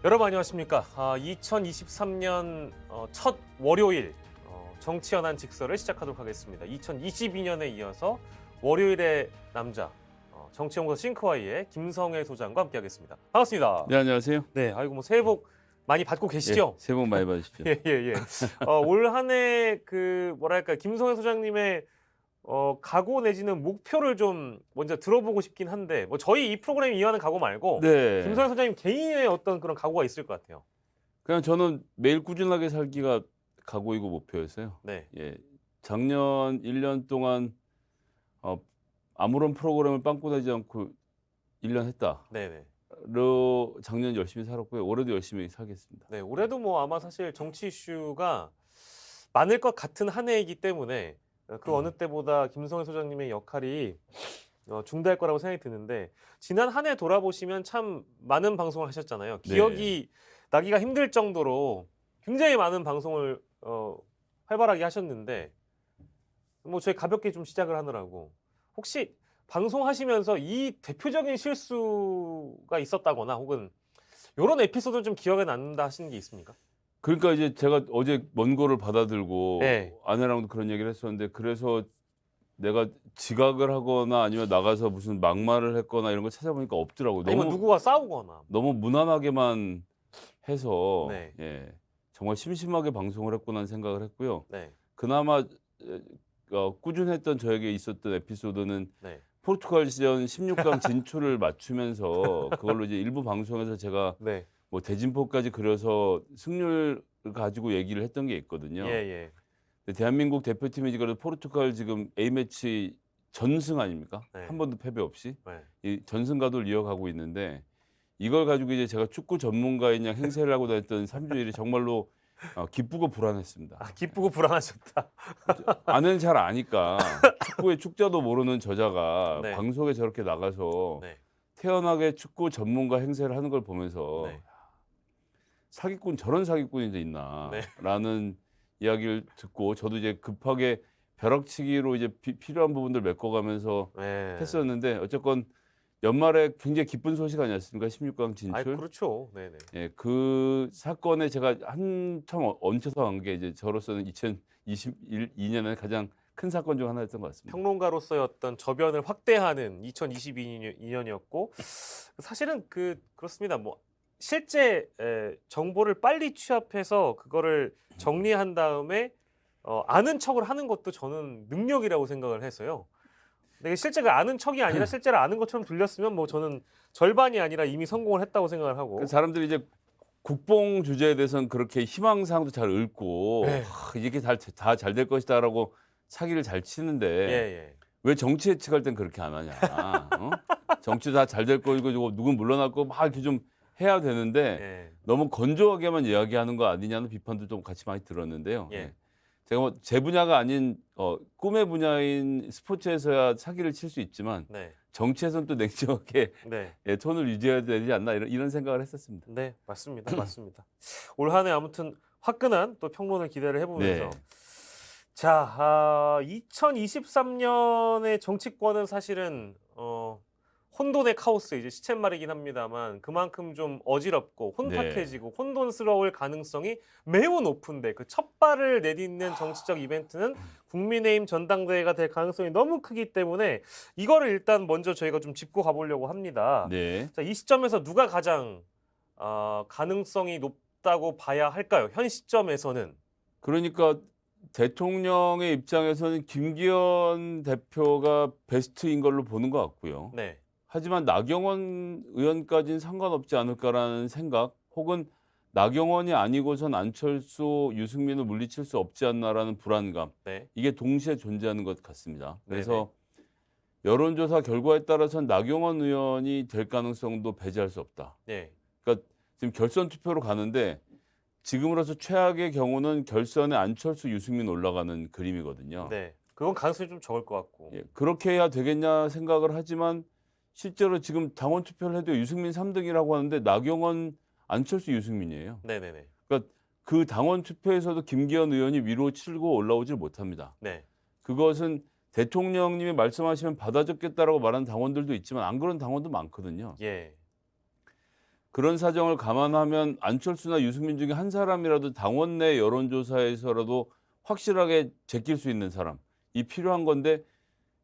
여러분 안녕하십니까? 2023년 첫 월요일 정치연한 직설을 시작하도록 하겠습니다. 2022년에 이어서 월요일의 남자 정치연구소 싱크와이의 김성애 소장과 함께하겠습니다. 반갑습니다. 네, 안녕하세요. 네, 아이고 뭐 새해 복 많이 받고 계시죠? 예, 새해 복 많이 받으십시오. 예. 올 한 해 뭐랄까 김성애 소장님의 각오 내지는 목표를 좀 먼저 들어보고 싶긴 한데 뭐 저희 이 프로그램이 이어하는 각오 말고 네. 김성애 소장님 개인의 어떤 그런 각오가 있을 것 같아요. 그냥 저는 매일 꾸준하게 살기가 각오이고 목표였어요. 네. 예. 작년 1년 동안 아무런 프로그램을 빵꾸 나지 않고 1년 했다. 네네. 로 작년 열심히 살았고요. 올해도 열심히 살겠습니다. 네, 올해도 뭐 아마 사실 정치 이슈가 많을 것 같은 한 해이기 때문에 그 어느 때보다 김성애 소장님의 역할이 중대할 거라고 생각이 드는데 지난 한 해 돌아보시면 참 많은 방송을 하셨잖아요. 기억이 나기가 힘들 정도로 굉장히 많은 방송을 활발하게 하셨는데 뭐 저희 가볍게 좀 시작을 하느라고 혹시 방송하시면서 이 대표적인 실수가 있었다거나 혹은 이런 에피소드 좀 기억에 남는다 하시는 게 있습니까? 그러니까 이제 제가 어제 원고를 받아들고 네. 아내랑도 그런 얘기를 했었는데 그래서 내가 지각을 하거나 아니면 나가서 무슨 막말을 했거나 이런 거 찾아보니까 없더라고요. 아니면 누구와 싸우거나. 너무 무난하게만 해서 네. 예, 정말 심심하게 방송을 했구나 생각을 했고요. 네. 그나마 꾸준했던 저에게 있었던 에피소드는 네. 포르투갈전 16강 진출을 맞추면서 그걸로 이제 일부 방송에서 제가 네. 뭐 대진포까지 그려서 승률을 가지고 얘기를 했던 게 있거든요. 예. 근데 대한민국 대표팀이 지금 포르투갈 지금 A매치 전승 아닙니까? 네. 한 번도 패배 없이 네. 이 전승 가도를 이어가고 있는데 이걸 가지고 이제 제가 축구 전문가인 양 행세를 하고 다녔던 3주일이 정말로 기쁘고 불안했습니다. 기쁘고 불안하셨다. 아는 잘 아니까 축구의 축자도 모르는 저자가 네. 방송에 저렇게 나가서 네. 태연하게 축구 전문가 행세를 하는 걸 보면서 네. 사기꾼 저런 사기꾼이 네. 있나라는 이야기를 듣고 저도 이제 급하게 벼락치기로 이제 필요한 부분들 메꿔가면서 네. 했었는데 어쨌건 연말에 굉장히 기쁜 소식 아니었습니까? 16강 진출. 아이 그렇죠. 네네. 예, 그 사건에 제가 한참 얹혀서 간 게 이제 저로서는 2022년에 가장 큰 사건 중 하나였던 것 같습니다. 평론가로서의 어떤 저변을 확대하는 2022년이었고 사실은 그렇습니다. 뭐 실제 정보를 빨리 취합해서 그거를 정리한 다음에 아는 척을 하는 것도 저는 능력이라고 생각을 해서요. 근데 실제가 아는 척이 아니라 실제로 아는 것처럼 들렸으면 뭐 저는 절반이 아니라 이미 성공을 했다고 생각을 하고. 그 사람들이 이제 국뽕 주제에 대해서는 그렇게 희망사항도 잘 읊고 네. 이게 다 잘 될 것이다라고 사기를 잘 치는데 예. 왜 정치 예측할 땐 그렇게 안 하냐? 정치 다 잘 될 거이고 누구 물러날 거 막 이렇게 좀 해야 되는데 예. 너무 건조하게만 이야기하는 거 아니냐는 비판도 좀 같이 많이 들었는데요. 예. 제가 뭐 제 분야가 아닌 꿈의 분야인 스포츠에서야 사기를 칠 수 있지만 네. 정치에서는 또 냉정하게 네. 톤을 유지해야 되지 않나 이런 생각을 했었습니다. 네, 맞습니다. 올 한 해 아무튼 화끈한 또 평론을 기대를 해보면서 네. 자, 2023년의 정치권은 사실은 혼돈의 카오스 이제 시쳇말이긴 합니다만 그만큼 좀 어지럽고 혼탁해지고 혼돈스러울 가능성이 매우 높은데 그 첫 발을 내딛는 정치적 이벤트는 국민의힘 전당대회가 될 가능성이 너무 크기 때문에 이거를 일단 먼저 저희가 좀 짚고 가보려고 합니다. 네. 자, 이 시점에서 누가 가장 가능성이 높다고 봐야 할까요? 현 시점에서는. 그러니까 대통령의 입장에서는 김기현 대표가 베스트인 걸로 보는 것 같고요. 네. 하지만 나경원 의원까지는 상관없지 않을까라는 생각 혹은 나경원이 아니고선 안철수, 유승민을 물리칠 수 없지 않나라는 불안감. 네. 이게 동시에 존재하는 것 같습니다. 그래서 여론조사 결과에 따라서는 나경원 의원이 될 가능성도 배제할 수 없다. 네. 그러니까 지금 결선 투표로 가는데 지금으로서 최악의 경우는 결선에 안철수, 유승민 올라가는 그림이거든요. 네. 그건 가능성이 좀 적을 것 같고. 예, 그렇게 해야 되겠냐 생각을 하지만 실제로 지금 당원 투표를 해도 유승민 3등이라고 하는데 나경원, 안철수, 유승민이에요. 네네네. 그러니까 그 당원 투표에서도 김기현 의원이 위로 치고 올라오질 못합니다. 네. 그것은 대통령님이 말씀하시면 받아 적겠다라고 말하는 당원들도 있지만 안 그런 당원도 많거든요. 예. 그런 사정을 감안하면 안철수나 유승민 중에 한 사람이라도 당원 내 여론조사에서라도 확실하게 제낄 수 있는 사람이 필요한 건데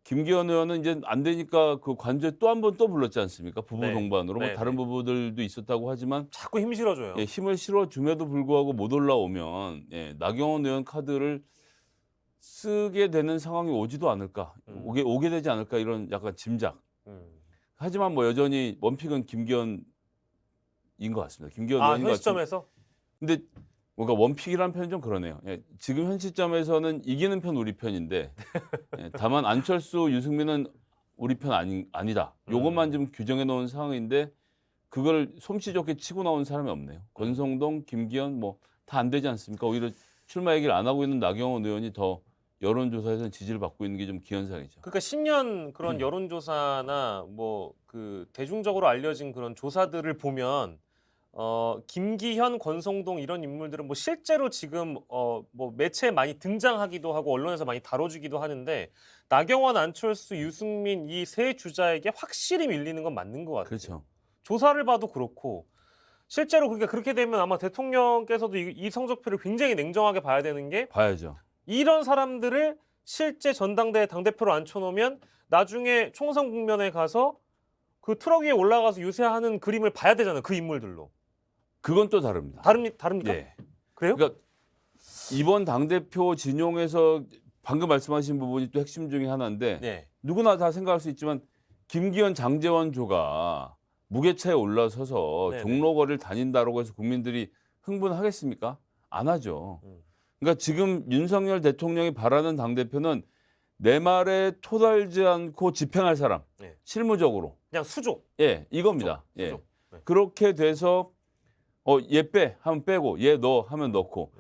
김기현 의원은 이제 안 되니까 그 관저에 또 한 번 또 불렀지 않습니까? 부부 네. 동반으로. 뭐 네, 다른 네. 부부들도 있었다고 하지만 자꾸 힘 실어줘요. 예, 힘을 실어줌에도 불구하고 못 올라오면 예, 나경원 의원 카드를 쓰게 되는 상황이 오지도 않을까, 오게 되지 않을까 이런 약간 짐작. 음. 하지만 뭐 여전히 원픽은 김기현인 것 같습니다. 김기현 아, 의원인 것 현 같은데 시점에서? 근데 뭔가 원픽이라는 표현이 좀 그러네요. 예, 지금 현 시점에서는 이기는 편 우리 편인데 예, 다만 안철수, 유승민은 우리 편 아니다. 요것만 좀 규정해 놓은 상황인데 그걸 솜씨 좋게 치고 나온 사람이 없네요. 권성동, 김기현 뭐 다 안 되지 않습니까? 오히려 출마 얘기를 안 하고 있는 나경원 의원이 더 여론조사에서는 지지를 받고 있는 게 좀 기현상이죠. 그러니까 신년 그런 여론조사나 뭐 그 대중적으로 알려진 그런 조사들을 보면 김기현, 권성동 이런 인물들은 뭐 실제로 지금 뭐 매체에 많이 등장하기도 하고 언론에서 많이 다뤄지기도 하는데 나경원, 안철수, 유승민 이 세 주자에게 확실히 밀리는 건 맞는 것 같아요. 그렇죠. 조사를 봐도 그렇고 실제로 그러니까 그렇게 되면 아마 대통령께서도 이 성적표를 굉장히 냉정하게 봐야 되는 게 봐야죠. 이런 사람들을 실제 전당대회 당대표로 앉혀놓으면 나중에 총선 국면에 가서 그 트럭 위에 올라가서 유세하는 그림을 봐야 되잖아요. 그 인물들로. 그건 또 다릅니다. 다릅니까? 예. 그래요? 그러니까 이번 당대표 진용에서 방금 말씀하신 부분이 또 핵심 중에 하나인데 네. 누구나 다 생각할 수 있지만 김기현, 장제원 조가 무게차에 올라서서 네네. 종로거리를 다닌다라고 해서 국민들이 흥분하겠습니까? 안 하죠. 그러니까 지금 윤석열 대통령이 바라는 당대표는 내 말에 토달지 않고 집행할 사람. 네. 실무적으로. 그냥 수조. 예, 이겁니다. 수조. 예. 네. 그렇게 돼서 얘 빼 하면 빼고 얘 넣어 하면 넣고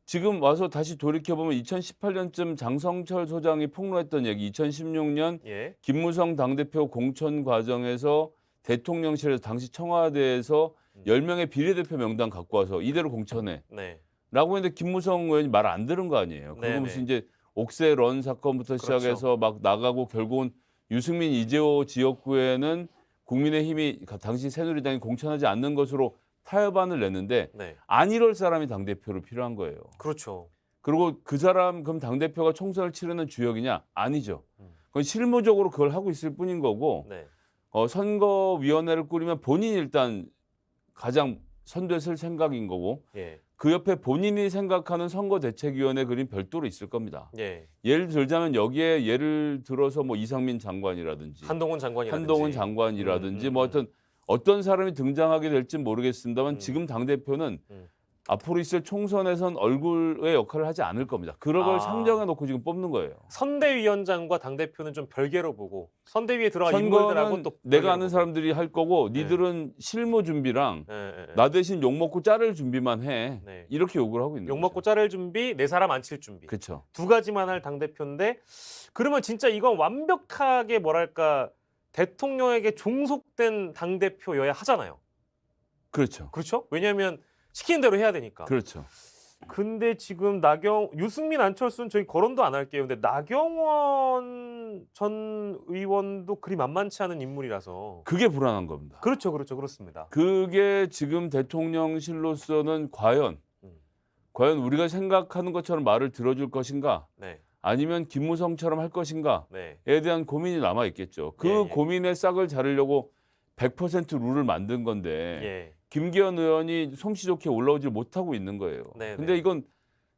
지금 와서 다시 돌이켜보면 2018년쯤 장성철 소장이 폭로했던 얘기 2016년 예. 김무성 당대표 공천 과정에서 대통령실에서 당시 청와대에서 10명의 비례대표 명단 갖고 와서 이대로 공천해 네. 라고 했는데 김무성 의원이 말 안 들은 거 아니에요. 그리고 네네. 무슨 이제 옥새 런 사건부터 그렇죠. 시작해서 막 나가고 결국은 유승민 이재호 지역구에는 국민의힘이 당시 새누리당이 공천하지 않는 것으로 타협안을 냈는데 네. 안 이럴 사람이 당대표로 필요한 거예요. 그렇죠. 그리고 그 사람 그럼 당대표가 총선을 치르는 주역이냐? 아니죠. 그건 실무적으로 그걸 하고 있을 뿐인 거고 네. 선거위원회를 꾸리면 본인이 일단 가장 선두에 설 생각인 거고 예. 그 옆에 본인이 생각하는 선거대책위원회 그림 별도로 있을 겁니다. 예. 예를 들자면 여기에 예를 들어서 뭐 이상민 장관이라든지 한동훈 장관이라든지. 한동훈 장관이라든지 뭐 어떤 사람이 등장하게 될지 모르겠습니다만 지금 당대표는 앞으로 있을 총선에선 얼굴의 역할을 하지 않을 겁니다. 그런 걸 아. 상정해 놓고 지금 뽑는 거예요. 선대위원장과 당대표는 좀 별개로 보고 선대위에 들어간 인물들하고 선거는 또 내가 별개로 아는 보고. 사람들이 할 거고 니들은 실무 준비랑 예, 예, 예. 나 대신 욕먹고 자를 준비만 해. 네. 이렇게 욕을 하고 있는 욕먹고 거죠. 자를 준비, 내 사람 앉힐 준비. 그렇죠. 두 가지만 할 당대표인데 그러면 진짜 이건 완벽하게 뭐랄까 대통령에게 종속된 당대표여야 하잖아요. 그렇죠. 그렇죠? 왜냐하면 시키는 대로 해야 되니까. 그렇죠. 근데 지금 유승민, 안철수는 저희 거론도 안 할게요. 근데 나경원 전 의원도 그리 만만치 않은 인물이라서. 그게 불안한 겁니다. 그렇죠. 그렇습니다. 그게 지금 대통령실로서는 과연 우리가 생각하는 것처럼 말을 들어줄 것인가 네. 아니면 김무성처럼 할 것인가에 네. 대한 고민이 남아 있겠죠. 그 예. 고민의 싹을 자르려고 100% 룰을 만든 건데 예. 김기현 의원이 솜씨 좋게 올라오질 못하고 있는 거예요. 네, 근데 네. 이건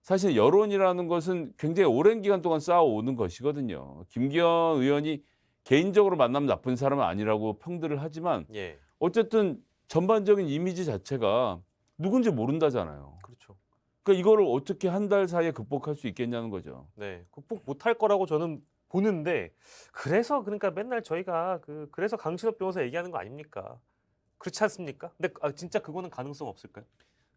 사실 여론이라는 것은 굉장히 오랜 기간 동안 쌓아오는 것이거든요. 김기현 의원이 개인적으로 만나면 나쁜 사람은 아니라고 평들을 하지만 예. 어쨌든 전반적인 이미지 자체가 누군지 모른다잖아요. 그렇죠. 그러니까 이거를 어떻게 한 달 사이에 극복할 수 있겠냐는 거죠. 네. 극복 못할 거라고 저는 보는데 그래서 그러니까 맨날 저희가 그래서 강신업 변호사 얘기하는 거 아닙니까? 그렇지 않습니까? 근데 진짜 그거는 가능성 없을까요?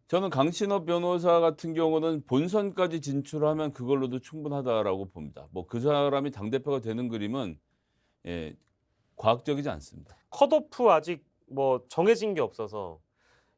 저는 강신업 변호사 같은 경우는 본선까지 진출하면 그걸로도 충분하다라고 봅니다. 뭐 그 사람이 당대표가 되는 그림은 과학적이지 않습니다. 컷오프 아직 뭐 정해진 게 없어서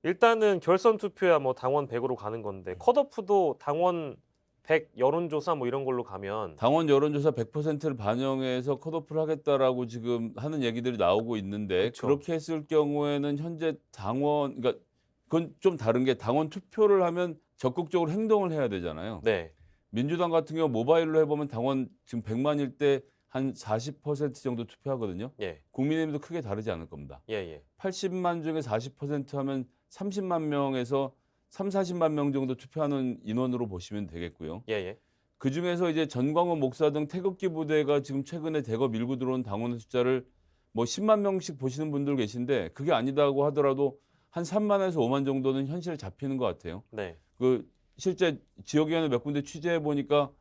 일단은 결선 투표야 뭐 당원 100으로 가는 건데 컷오프도 당원 100 여론조사 뭐 이런 걸로 가면 당원 여론조사 100%를 반영해서 컷오프를 하겠다라고 지금 하는 얘기들이 나오고 있는데 그쵸. 그렇게 했을 경우에는 현재 당원 그러니까 그건 좀 다른 게 당원 투표를 하면 적극적으로 행동을 해야 되잖아요. 네. 민주당 같은 경우 모바일로 해보면 당원 지금 100만일 때 한 40% 정도 투표하거든요. 예. 국민의힘도 크게 다르지 않을 겁니다. 예, 예. 80만 중에 40% 하면 30만 명에서 3, 40만 명 정도 투표하는 인원으로 보시면 되겠고요. 예, 예. 그중에서 이제 전광훈 목사 등 태극기 부대가 지금 최근에 대거 밀고 들어온 당원 숫자를 뭐 10만 명씩 보시는 분들 계신데 그게 아니다고 하더라도 한 3만에서 5만 정도는 현실에 잡히는 것 같아요. 네. 그 실제 지역위원회 몇 군데 취재해 보니까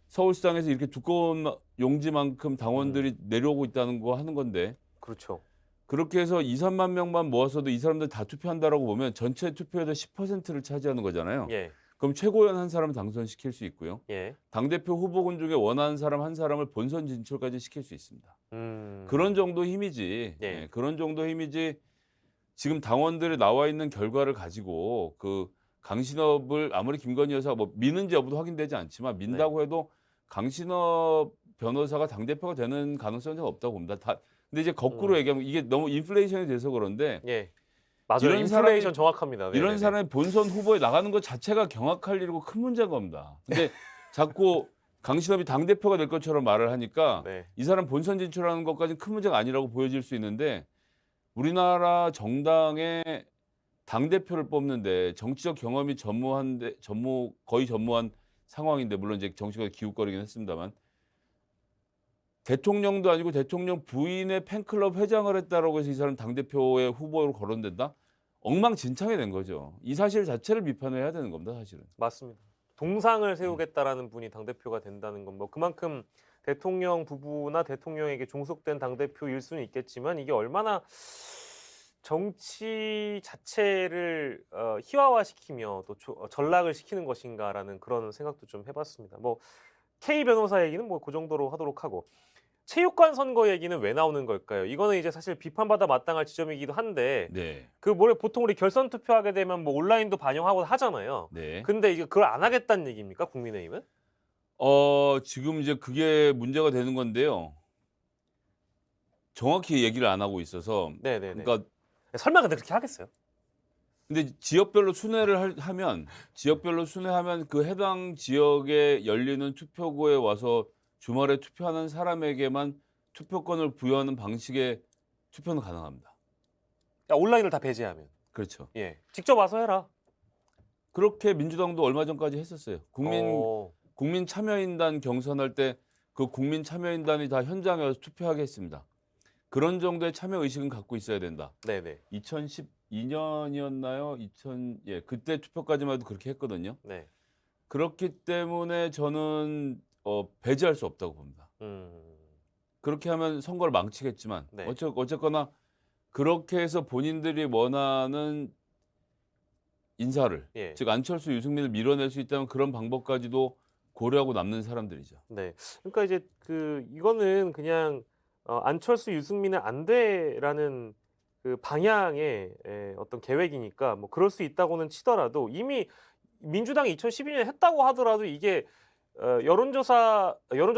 서울시장에서 이렇게 두꺼운 용지만큼 당원들이 내려오고 있다는 거 하는 건데 그렇죠. 그렇게 해서 2, 3만 명만 모아서도 이 사람들 다 투표한다라고 보면 전체 투표에서 10%를 차지하는 거잖아요. 예. 그럼 최고위원 한 사람을 당선시킬 수 있고요. 예. 당대표 후보군 중에 원하는 사람 한 사람을 본선 진출까지 시킬 수 있습니다. 그런 정도 힘이지. 예. 예, 그런 정도 힘이지. 지금 당원들이 나와 있는 결과를 가지고 그 강신업을 아무리 김건희 여사가 뭐 미는지 여부도 확인되지 않지만 민다고 해도 강신업 변호사가 당대표가 되는 가능성은 좀 없다고 봅니다. 근데 이제 거꾸로 얘기하면 이게 너무 인플레이션이 돼서 그런데 예. 맞아요. 이런 인플레이션 사람이- 정확합니다. 네, 이런 네, 네. 사람이 본선 후보에 나가는 것 자체가 경악할 일이고 큰 문제인 겁니다. 근데 자꾸 강신업이 당대표가 될 것처럼 말을 하니까 네. 이 사람 본선 진출하는 것까지는 큰 문제가 아니라고 보여질 수 있는데 우리나라 정당의 당대표를 뽑는데 정치적 경험이 거의 전무한 상황인데 물론 이제 정치가 기웃거리긴 했습니다만 대통령도 아니고 대통령 부인의 팬클럽 회장을 했다라고 해서 이 사람 당대표의 후보로 거론된다? 엉망진창이 된 거죠. 이 사실 자체를 비판해야 되는 겁니다, 사실은. 맞습니다. 동상을 세우겠다라는 분이 당대표가 된다는 건 뭐 그만큼 대통령 부부나 대통령에게 종속된 당대표일 수는 있겠지만 이게 얼마나 정치 자체를 희화화시키며 또 전락을 시키는 것인가라는 그런 생각도 좀 해봤습니다. 뭐 K 변호사 얘기는 뭐 그 정도로 하도록 하고 체육관 선거 얘기는 왜 나오는 걸까요? 이거는 이제 사실 비판받아 마땅할 지점이기도 한데 네. 그 뭐래 보통 우리 결선 투표하게 되면 뭐 온라인도 반영하고 하잖아요. 네. 근데 이제 그걸 안 하겠다는 얘기입니까? 국민의힘은? 지금 이제 그게 문제가 되는 건데요. 정확히 얘기를 안 하고 있어서 네네네. 그러니까 설마 근데 그렇게 하겠어요? 근데 지역별로 하면 지역별로 순회하면 그 해당 지역에 열리는 투표구에 와서 주말에 투표하는 사람에게만 투표권을 부여하는 방식의 투표는 가능합니다. 야, 온라인을 다 배제하면. 그렇죠. 예. 직접 와서 해라. 그렇게 민주당도 얼마 전까지 했었어요. 국민 참여인단 경선할 때 그 국민 참여인단이 다 현장에 와서 투표하게 했습니다. 그런 정도의 참여 의식은 갖고 있어야 된다. 네네. 2012년이었나요? 그때 투표까지만 해도 그렇게 했거든요. 네. 그렇기 때문에 저는 배제할 수 없다고 봅니다. 그렇게 하면 선거를 망치겠지만 네. 어쨌거나 그렇게 해서 본인들이 원하는 인사를 예. 즉 안철수, 유승민을 밀어낼 수 있다면 그런 방법까지도 고려하고 남는 사람들이죠. 네. 그러니까 이제 이거는 그냥 안철수, 유승민은 안 돼라는 그 방향의 어떤 계획이니까 뭐 그럴 수 있다고는 치더라도 이미 민주당이 2012년에 했다고 하더라도 이게 여론조사가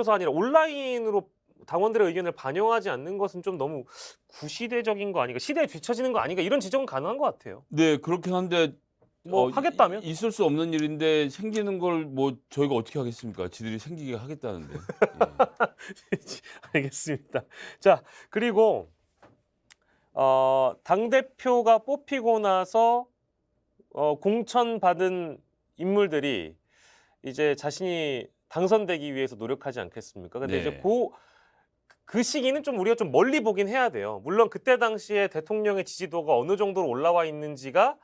아니라 온라인으로 당원들의 의견을 반영하지 않는 것은 좀 너무 구시대적인 거 아닌가, 시대에 뒤처지는 거 아닌가 이런 지적은 가능한 것 같아요. 네, 그렇긴 한데 뭐 하겠다면? 있을 수 없는 일인데 생기는 걸 뭐 저희가 어떻게 하겠습니까? 지들이 생기게 하겠다는데. 예. 알겠습니다. 자, 그리고 당대표가 뽑히고 나서 공천받은 인물들이 이제 자신이 당선되기 위해서 노력하지 않겠습니까? 근데 네. 이제 그 시기는 좀 우리가 좀 멀리 보긴 해야 돼요. 물론 그때 당시에 대통령의 지지도가 어느 정도로 올라와 있는지가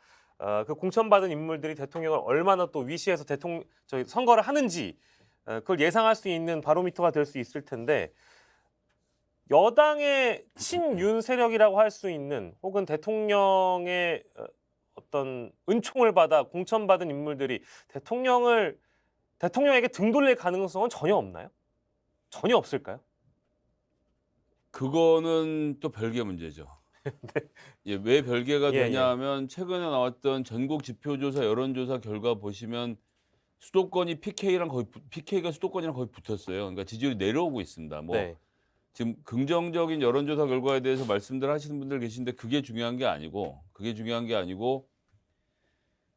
그 공천받은 인물들이 대통령을 얼마나 또 위시해서 선거를 하는지 그걸 예상할 수 있는 바로미터가 될 수 있을 텐데 여당의 친윤 세력이라고 할 수 있는 혹은 대통령의 어떤 은총을 받아 공천받은 인물들이 대통령에게 등 돌릴 가능성은 전혀 없나요? 전혀 없을까요? 그거는 또 별개 문제죠. 네. 예, 왜 별개가 예, 되냐면 최근에 나왔던 전국 지표조사 여론조사 결과 보시면 수도권이 PK가 수도권이랑 거의 붙었어요. 그러니까 지지율이 내려오고 있습니다. 뭐 네. 지금 긍정적인 여론조사 결과에 대해서 말씀들 하시는 분들 계신데 그게 중요한 게 아니고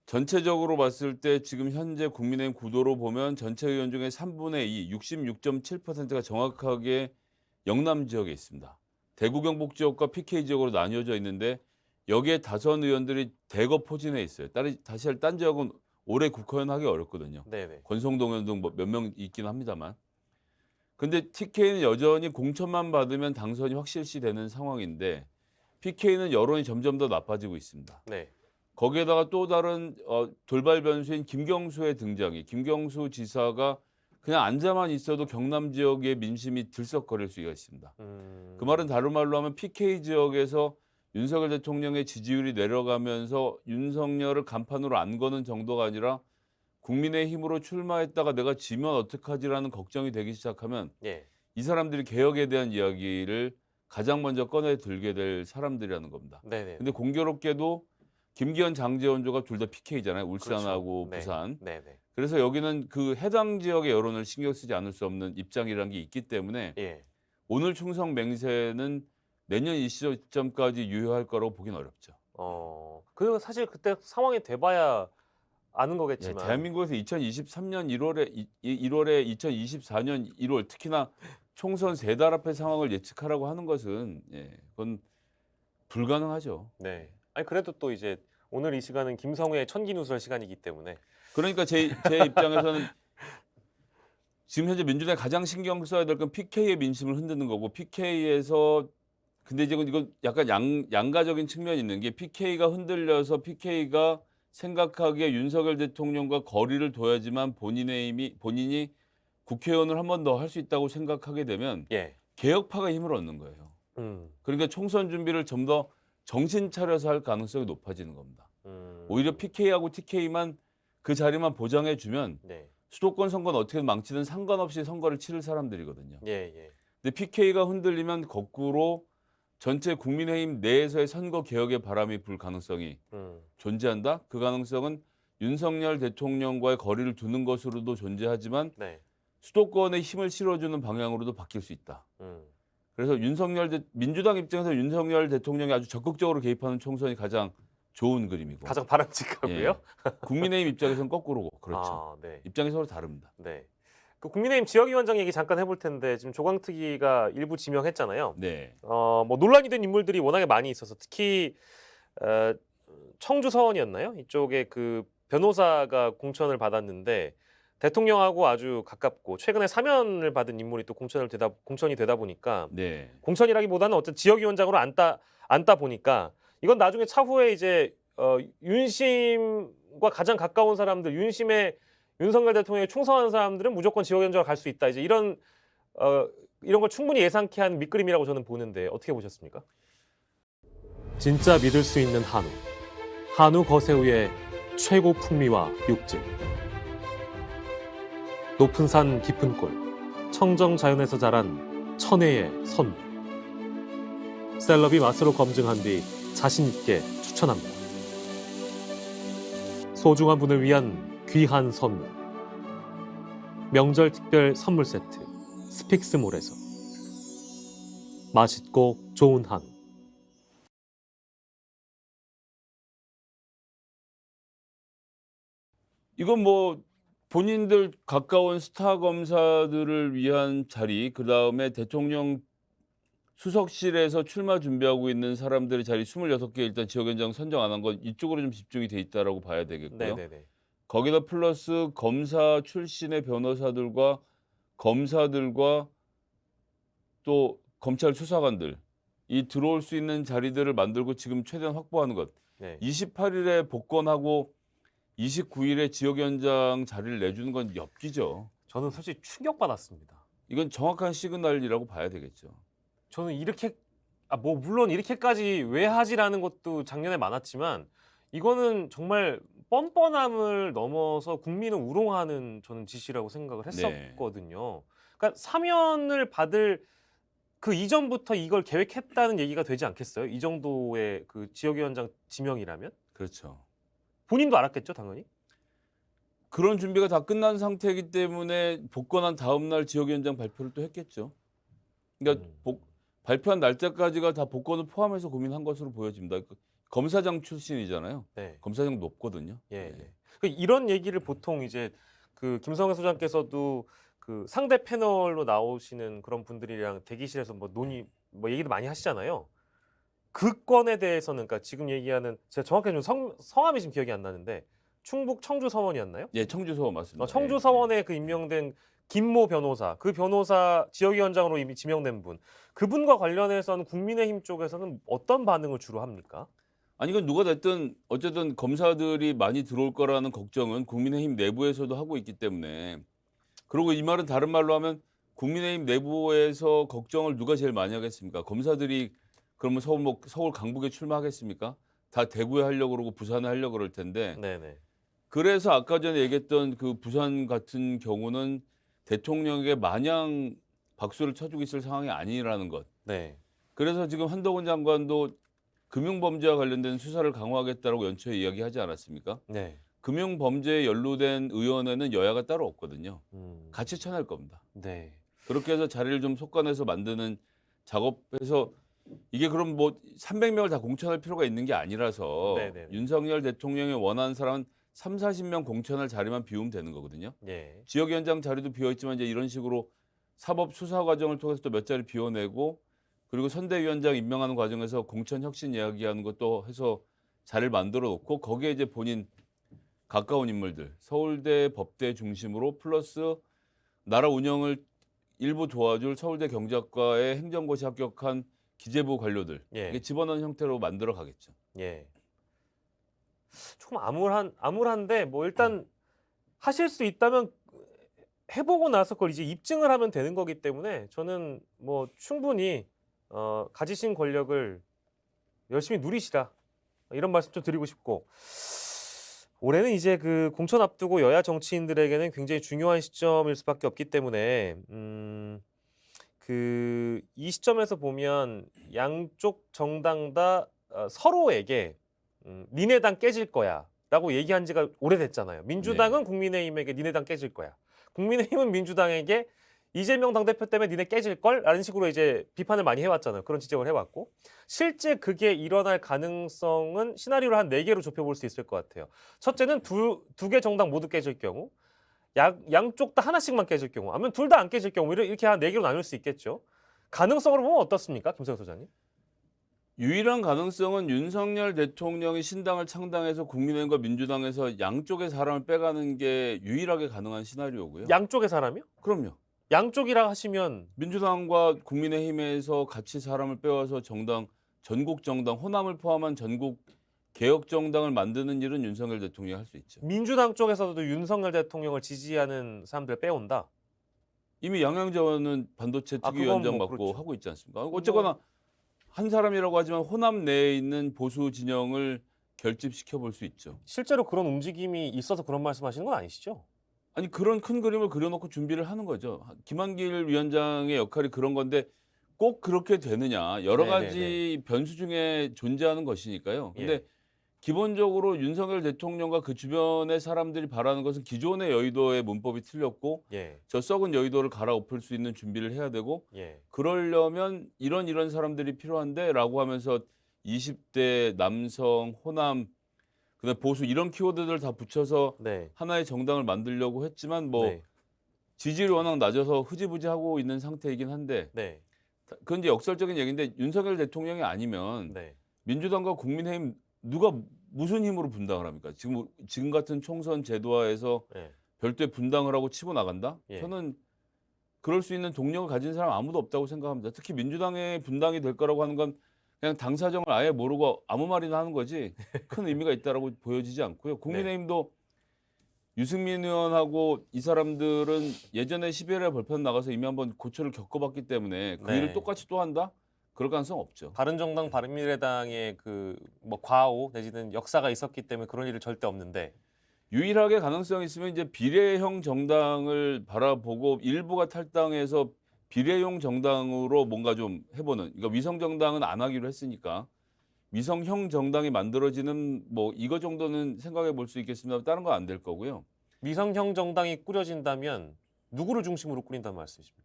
전체적으로 봤을 때 지금 현재 국민의힘 구도로 보면 전체 의원 중에 3분의 2, 66.7%가 정확하게 영남 지역에 있습니다. 대구 경북 지역과 PK 지역으로 나뉘어져 있는데 여기에 다선 의원들이 대거 포진해 있어요. 다시 딴 지역은 올해 국회의원 하기 어렵거든요. 네네. 권성동 의원 등 몇 명 있긴 합니다만. 근데 TK는 여전히 공천만 받으면 당선이 확실시 되는 상황인데 PK는 여론이 점점 더 나빠지고 있습니다. 네. 거기에다가 또 다른 돌발 변수인 김경수의 등장이 김경수 지사가 그냥 앉아만 있어도 경남 지역의 민심이 들썩거릴 수가 있습니다. 그 말은 다른 말로 하면 PK 지역에서 윤석열 대통령의 지지율이 내려가면서 윤석열을 간판으로 안 거는 정도가 아니라 국민의힘으로 출마했다가 내가 지면 어떡하지라는 걱정이 되기 시작하면 예. 이 사람들이 개혁에 대한 이야기를 가장 먼저 꺼내 들게 될 사람들이라는 겁니다. 네네. 근데 공교롭게도 김기현, 장제원조가 둘 다 PK잖아요. 울산하고 그렇죠. 부산. 네. 네네. 그래서 여기는 그 해당 지역의 여론을 신경 쓰지 않을 수 없는 입장이라는 게 있기 때문에 예. 오늘 충성 맹세는 내년 이 시점까지 유효할 거라고 보긴 어렵죠. 그리고 사실 그때 상황이 돼봐야 아는 예, 거겠지만. 대한민국에서 2023년 1월에 2024년 1월 특히나 총선 3달 앞의 상황을 예측하라고 하는 것은 그건 불가능하죠. 네. 아니 그래도 또 이제 오늘 이 시간은 김성회의 천기누설 시간이기 때문에. 그러니까 제 입장에서는 지금 현재 민주당이 가장 신경 써야 될 건 PK의 민심을 흔드는 거고 PK에서 근데 이건 약간 양가적인 측면이 있는 게 PK가 흔들려서 PK가 생각하기에 윤석열 대통령과 거리를 둬야지만 본인이 국회의원을 한 번 더 할 수 있다고 생각하게 되면 예. 개혁파가 힘을 얻는 거예요. 그러니까 총선 준비를 좀 더 정신 차려서 할 가능성이 높아지는 겁니다. 오히려 PK하고 TK만 그 자리만 보장해 주면 네. 수도권 선거는 어떻게든 망치든 상관없이 선거를 치를 사람들이거든요. 예. 근데 PK가 흔들리면 거꾸로 전체 국민의힘 내에서의 선거 개혁의 바람이 불 가능성이 존재한다. 그 가능성은 윤석열 대통령과의 거리를 두는 것으로도 존재하지만 네. 수도권에 힘을 실어주는 방향으로도 바뀔 수 있다. 그래서 민주당 입장에서 윤석열 대통령이 아주 적극적으로 개입하는 총선이 가장 좋은 그림이고 가장 바람직하고요. 국민의힘 입장에서는 거꾸로고 그렇죠. 아, 네. 입장이 서로 다릅니다. 네. 그 국민의힘 지역위원장 얘기 잠깐 해볼 텐데 지금 조광특위가 일부 지명했잖아요. 네. 뭐 논란이 된 인물들이 워낙에 많이 있어서 특히 청주 서원이었나요? 이쪽에 그 변호사가 공천을 받았는데 대통령하고 아주 가깝고 최근에 사면을 받은 인물이 또 공천이 되다 보니까 네. 공천이라기보다는 어쨌든 지역위원장으로 앉다 보니까 이건 나중에 차후에 이제 윤심과 가장 가까운 사람들, 윤석열 대통령에 충성하는 사람들은 무조건 지역위원장으로 갈 수 있다. 이제 이런 걸 충분히 예상케 한 밑그림이라고 저는 보는데 어떻게 보셨습니까? 진짜 믿을 수 있는 한우 거세우의 최고 풍미와 육질. 높은 산 깊은 골, 청정 자연에서 자란 천혜의 선물. 셀럽이 맛으로 검증한 뒤 자신 있게 추천합니다. 소중한 분을 위한 귀한 선물. 명절 특별 선물 세트 스픽스몰에서 맛있고 좋은 한우. 이건 뭐 본인들 가까운 스타 검사들을 위한 자리, 그다음에 대통령 수석실에서 출마 준비하고 있는 사람들의 자리 26개 일단 지역위원장 선정 안 한 건 이쪽으로 좀 집중이 돼 있다라고 봐야 되겠고요. 네네네. 거기다 플러스 검사 출신의 변호사들과 검사들과 또 검찰 수사관들 이 들어올 수 있는 자리들을 만들고 지금 최대한 확보하는 것. 네. 28일에 복권하고 29일에 지역위원장 자리를 내주는 건 엽기죠. 저는 솔직히 충격받았습니다. 이건 정확한 시그널이라고 봐야 되겠죠. 저는 물론 이렇게까지 왜 하지라는 것도 작년에 많았지만 이거는 정말 뻔뻔함을 넘어서 국민을 우롱하는 저는 짓이라고 생각을 했었거든요. 그러니까 사면을 받을 그 이전부터 이걸 계획했다는 얘기가 되지 않겠어요? 이 정도의 그 지역위원장 지명이라면? 그렇죠. 본인도 알았겠죠, 당연히? 그런 준비가 다 끝난 상태이기 때문에 복권한 다음 날 지역위원장 발표를 또 했겠죠. 그러니까 발표한 날짜까지가 다 복권을 포함해서 고민한 것으로 보여집니다. 검사장 출신이잖아요. 네. 검사장 높거든요. 예. 네. 이런 얘기를 보통 이제 그 김성애 소장께서도 그 상대 패널로 나오시는 그런 분들이랑 대기실에서 뭐 논의 뭐 얘기도 많이 하시잖아요. 그 건에 대해서는 그러니까 지금 얘기하는 제가 정확히 좀 성함이 지금 기억이 안 나는데 충북 청주 서원이었나요? 예, 청주서 맞습니다. 청주 예, 서원에 그 임명된 김모 변호사, 그 변호사 지역위원장으로 이미 지명된 분, 그분과 관련해서는 국민의힘 쪽에서는 어떤 반응을 주로 합니까? 아니 이건 누가 됐든 어쨌든 검사들이 많이 들어올 거라는 걱정은 국민의힘 내부에서도 하고 있기 때문에 그리고 이 말은 다른 말로 하면 국민의힘 내부에서 걱정을 누가 제일 많이 하겠습니까? 검사들이 그러면 서울 강북에 출마하겠습니까? 다 대구에 하려고 그러고 부산에 하려고 그럴 텐데 네네. 그래서 아까 전에 얘기했던 그 부산 같은 경우는 대통령에게 마냥 박수를 쳐주고 있을 상황이 아니라는 것. 네. 그래서 지금 한동훈 장관도 금융범죄와 관련된 수사를 강화하겠다라고 연초에 이야기하지 않았습니까? 네. 금융범죄에 연루된 의원에는 여야가 따로 없거든요. 음. 같이 쳐낼 겁니다. 네. 그렇게 해서 자리를 좀 속간해서 만드는 작업해서 이게 그럼 뭐 300명을 다 공천할 필요가 있는 게 아니라서 네네네. 윤석열 대통령이 원하는 사람은 3, 40명 공천할 자리만 비우면 되는 거거든요. 예. 지역위원장 자리도 비어있지만 이제 이런 식으로 사법 수사 과정을 통해서 또 몇 자리 비워내고 그리고 선대위원장 임명하는 과정에서 공천 혁신 이야기하는 것도 해서 자리를 만들어 놓고 거기에 이제 본인 가까운 인물들 서울대 법대 중심으로 플러스 나라 운영을 일부 도와줄 서울대 경제학과의 행정고시 합격한 기재부 관료들 예. 이게 집어넣은 형태로 만들어 가겠죠. 예. 조금 암울한데 뭐 일단 하실 수 있다면 해보고 나서 그걸 이제 입증을 하면 되는 거기 때문에 저는 뭐 충분히 가지신 권력을 열심히 누리시라 이런 말씀 좀 드리고 싶고 올해는 이제 그 공천 앞두고 여야 정치인들에게는 굉장히 중요한 시점일 수밖에 없기 때문에 그 이 시점에서 보면 양쪽 정당 다 서로에게 니네 당 깨질 거야라고 얘기한 지가 오래됐잖아요. 민주당은 국민의힘에게 니네 당 깨질 거야. 국민의힘은 민주당에게 이재명 당대표 때문에 니네 깨질 걸? 라는 식으로 이제 비판을 많이 해왔잖아요. 그런 지적을 해왔고 실제 그게 일어날 가능성은 시나리오를 한 4개로 좁혀볼 수 있을 것 같아요. 첫째는 두 개 정당 모두 깨질 경우 양쪽 다 하나씩만 깨질 경우 아니면 둘 다 안 깨질 경우 이렇게 한 4개로 나눌 수 있겠죠. 가능성으로 보면 어떻습니까? 김성현 소장님. 유일한 가능성은 윤석열 대통령이 신당을 창당해서 국민의힘과 민주당에서 양쪽의 사람을 빼가는 게 유일하게 가능한 시나리오고요. 양쪽의 사람이요? 그럼요. 양쪽이라 하시면 민주당과 국민의힘에서 같이 사람을 빼와서 전국 정당 호남을 포함한 전국 개혁 정당을 만드는 일은 윤석열 대통령이 할 수 있죠. 민주당 쪽에서도 윤석열 대통령을 지지하는 사람들을 빼온다. 이미 양양자원은 반도체 그건 특위위원장 뭐 맡고 그렇죠. 하고 있지 않습니까? 어쨌거나 한 사람이라고 하지만 호남 내에 있는 보수 진영을 결집시켜 볼 수 있죠. 실제로 그런 움직임이 있어서 그런 말씀하시는 건 아니시죠? 아니 그런 큰 그림을 그려놓고 준비를 하는 거죠. 김한길 위원장의 역할이 그런 건데 꼭 그렇게 되느냐 여러 네네네. 가지 변수 중에 존재하는 것이니까요. 근데 예. 기본적으로 윤석열 대통령과 그 주변의 사람들이 바라는 것은 기존의 여의도의 문법이 틀렸고 예. 저 썩은 여의도를 갈아엎을 수 있는 준비를 해야 되고 예. 그러려면 이런 사람들이 필요한데 라고 하면서 20대 남성 호남 그다음 보수 이런 키워드들 다 붙여서 네. 하나의 정당을 만들려고 했지만 뭐 네. 지지율이 워낙 낮아서 흐지부지하고 있는 상태이긴 한데 네. 그건 이제 역설적인 얘기인데 윤석열 대통령이 아니면 네. 민주당과 국민의힘 누가 무슨 힘으로 분당을 합니까? 지금 같은 총선 제도화에서 예. 별도의 분당을 하고 치고 나간다? 예. 저는 그럴 수 있는 동력을 가진 사람 아무도 없다고 생각합니다. 특히 민주당의 분당이 될 거라고 하는 건 그냥 당 사정을 아예 모르고 아무 말이나 하는 거지 큰 의미가 있다라고 보여지지 않고요. 국민의힘도 유승민 의원하고 이 사람들은 예전에 12월에 벌판 나가서 이미 한번 고초를 겪어봤기 때문에 그 네. 일을 똑같이 또 한다? 그럴 가능성 없죠. 바른정당 바른미래당의 그 뭐 과오 내지는 역사가 있었기 때문에 그런 일은 절대 없는데 유일하게 가능성이 있으면 이제 비례형 정당을 바라보고 일부가 탈당해서 비례용 정당으로 뭔가 좀 해보는. 그러니까 위성 정당은 안 하기로 했으니까 위성형 정당이 만들어지는 뭐 이거 정도는 생각해 볼 수 있겠습니다. 다른 건 안 될 거고요. 미성형 정당이 꾸려진다면 누구를 중심으로 꾸린다는 말씀이십니까?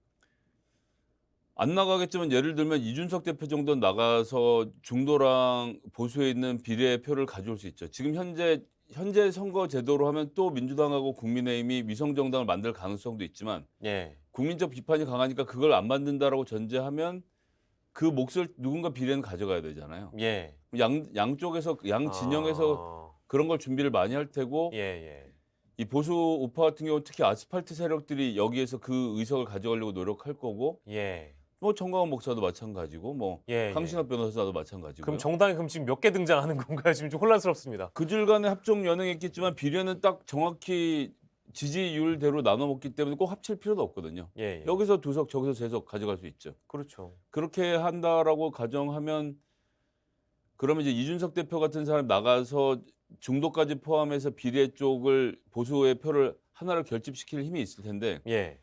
안 나가겠지만 예를 들면 이준석 대표 정도 나가서 중도랑 보수에 있는 비례 표를 가져올 수 있죠. 지금 현재 선거 제도로 하면 또 민주당하고 국민의힘이 위성 정당을 만들 가능성도 있지만 예. 국민적 비판이 강하니까 그걸 안 만든다라고 전제하면 그 몫을 누군가 비례는 가져가야 되잖아요. 예. 양쪽에서 양 진영에서 그런 걸 준비를 많이 할 테고 예, 예. 이 보수 우파 같은 경우 특히 아스팔트 세력들이 여기에서 그 의석을 가져가려고 노력할 거고 예. 뭐 정광훈 목사도 마찬가지고 뭐 예, 강신업 변호사도 마찬가지고요. 그럼 정당이 그럼 지금 몇 개 등장하는 건가요? 지금 좀 혼란스럽습니다. 그들 간에 합종 연행했겠지만 비례는 딱 정확히 지지율대로 나눠 먹기 때문에 꼭 합칠 필요도 없거든요. 예, 예. 여기서 2석 저기서 3석 가져갈 수 있죠. 그렇죠. 그렇게 한다라고 가정하면 그러면 이제 이준석 대표 같은 사람 나가서 중도까지 포함해서 비례 쪽을 보수의 표를 하나로 결집시킬 힘이 있을 텐데 예.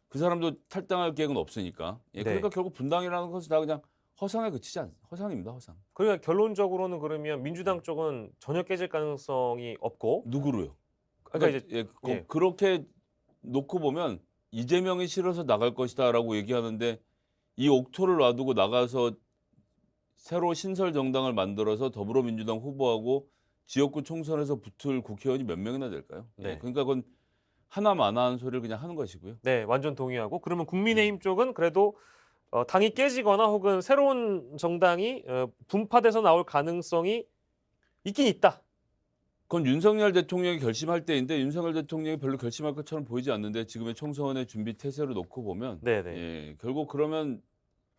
그 사람도 탈당할 계획은 없으니까. 예, 네. 그러니까 결국 분당이라는 것은 다 그냥 허상에 그치지 않습니다. 허상입니다. 허상. 그러니까 결론적으로는 그러면 민주당 쪽은 전혀 깨질 가능성이 없고, 누구로요? 그러니까 예, 예. 그렇게 놓고 보면 이재명이 싫어서 나갈 것이다라고 얘기하는데 이 옥토를 놔두고 나가서 새로 신설 정당을 만들어서 더불어민주당 후보하고 지역구 총선에서 붙을 국회의원이 몇 명이나 될까요? 네. 예, 그러니까 그건 하나마나한 소리를 그냥 하는 것이고요. 네, 완전 동의하고 그러면 국민의힘 쪽은 그래도 당이 깨지거나 혹은 새로운 정당이 분파돼서 나올 가능성이 있긴 있다. 그건 윤석열 대통령이 결심할 때인데 윤석열 대통령이 별로 결심할 것처럼 보이지 않는데 지금의 총선의 준비 태세를 놓고 보면 네, 네. 예, 결국 그러면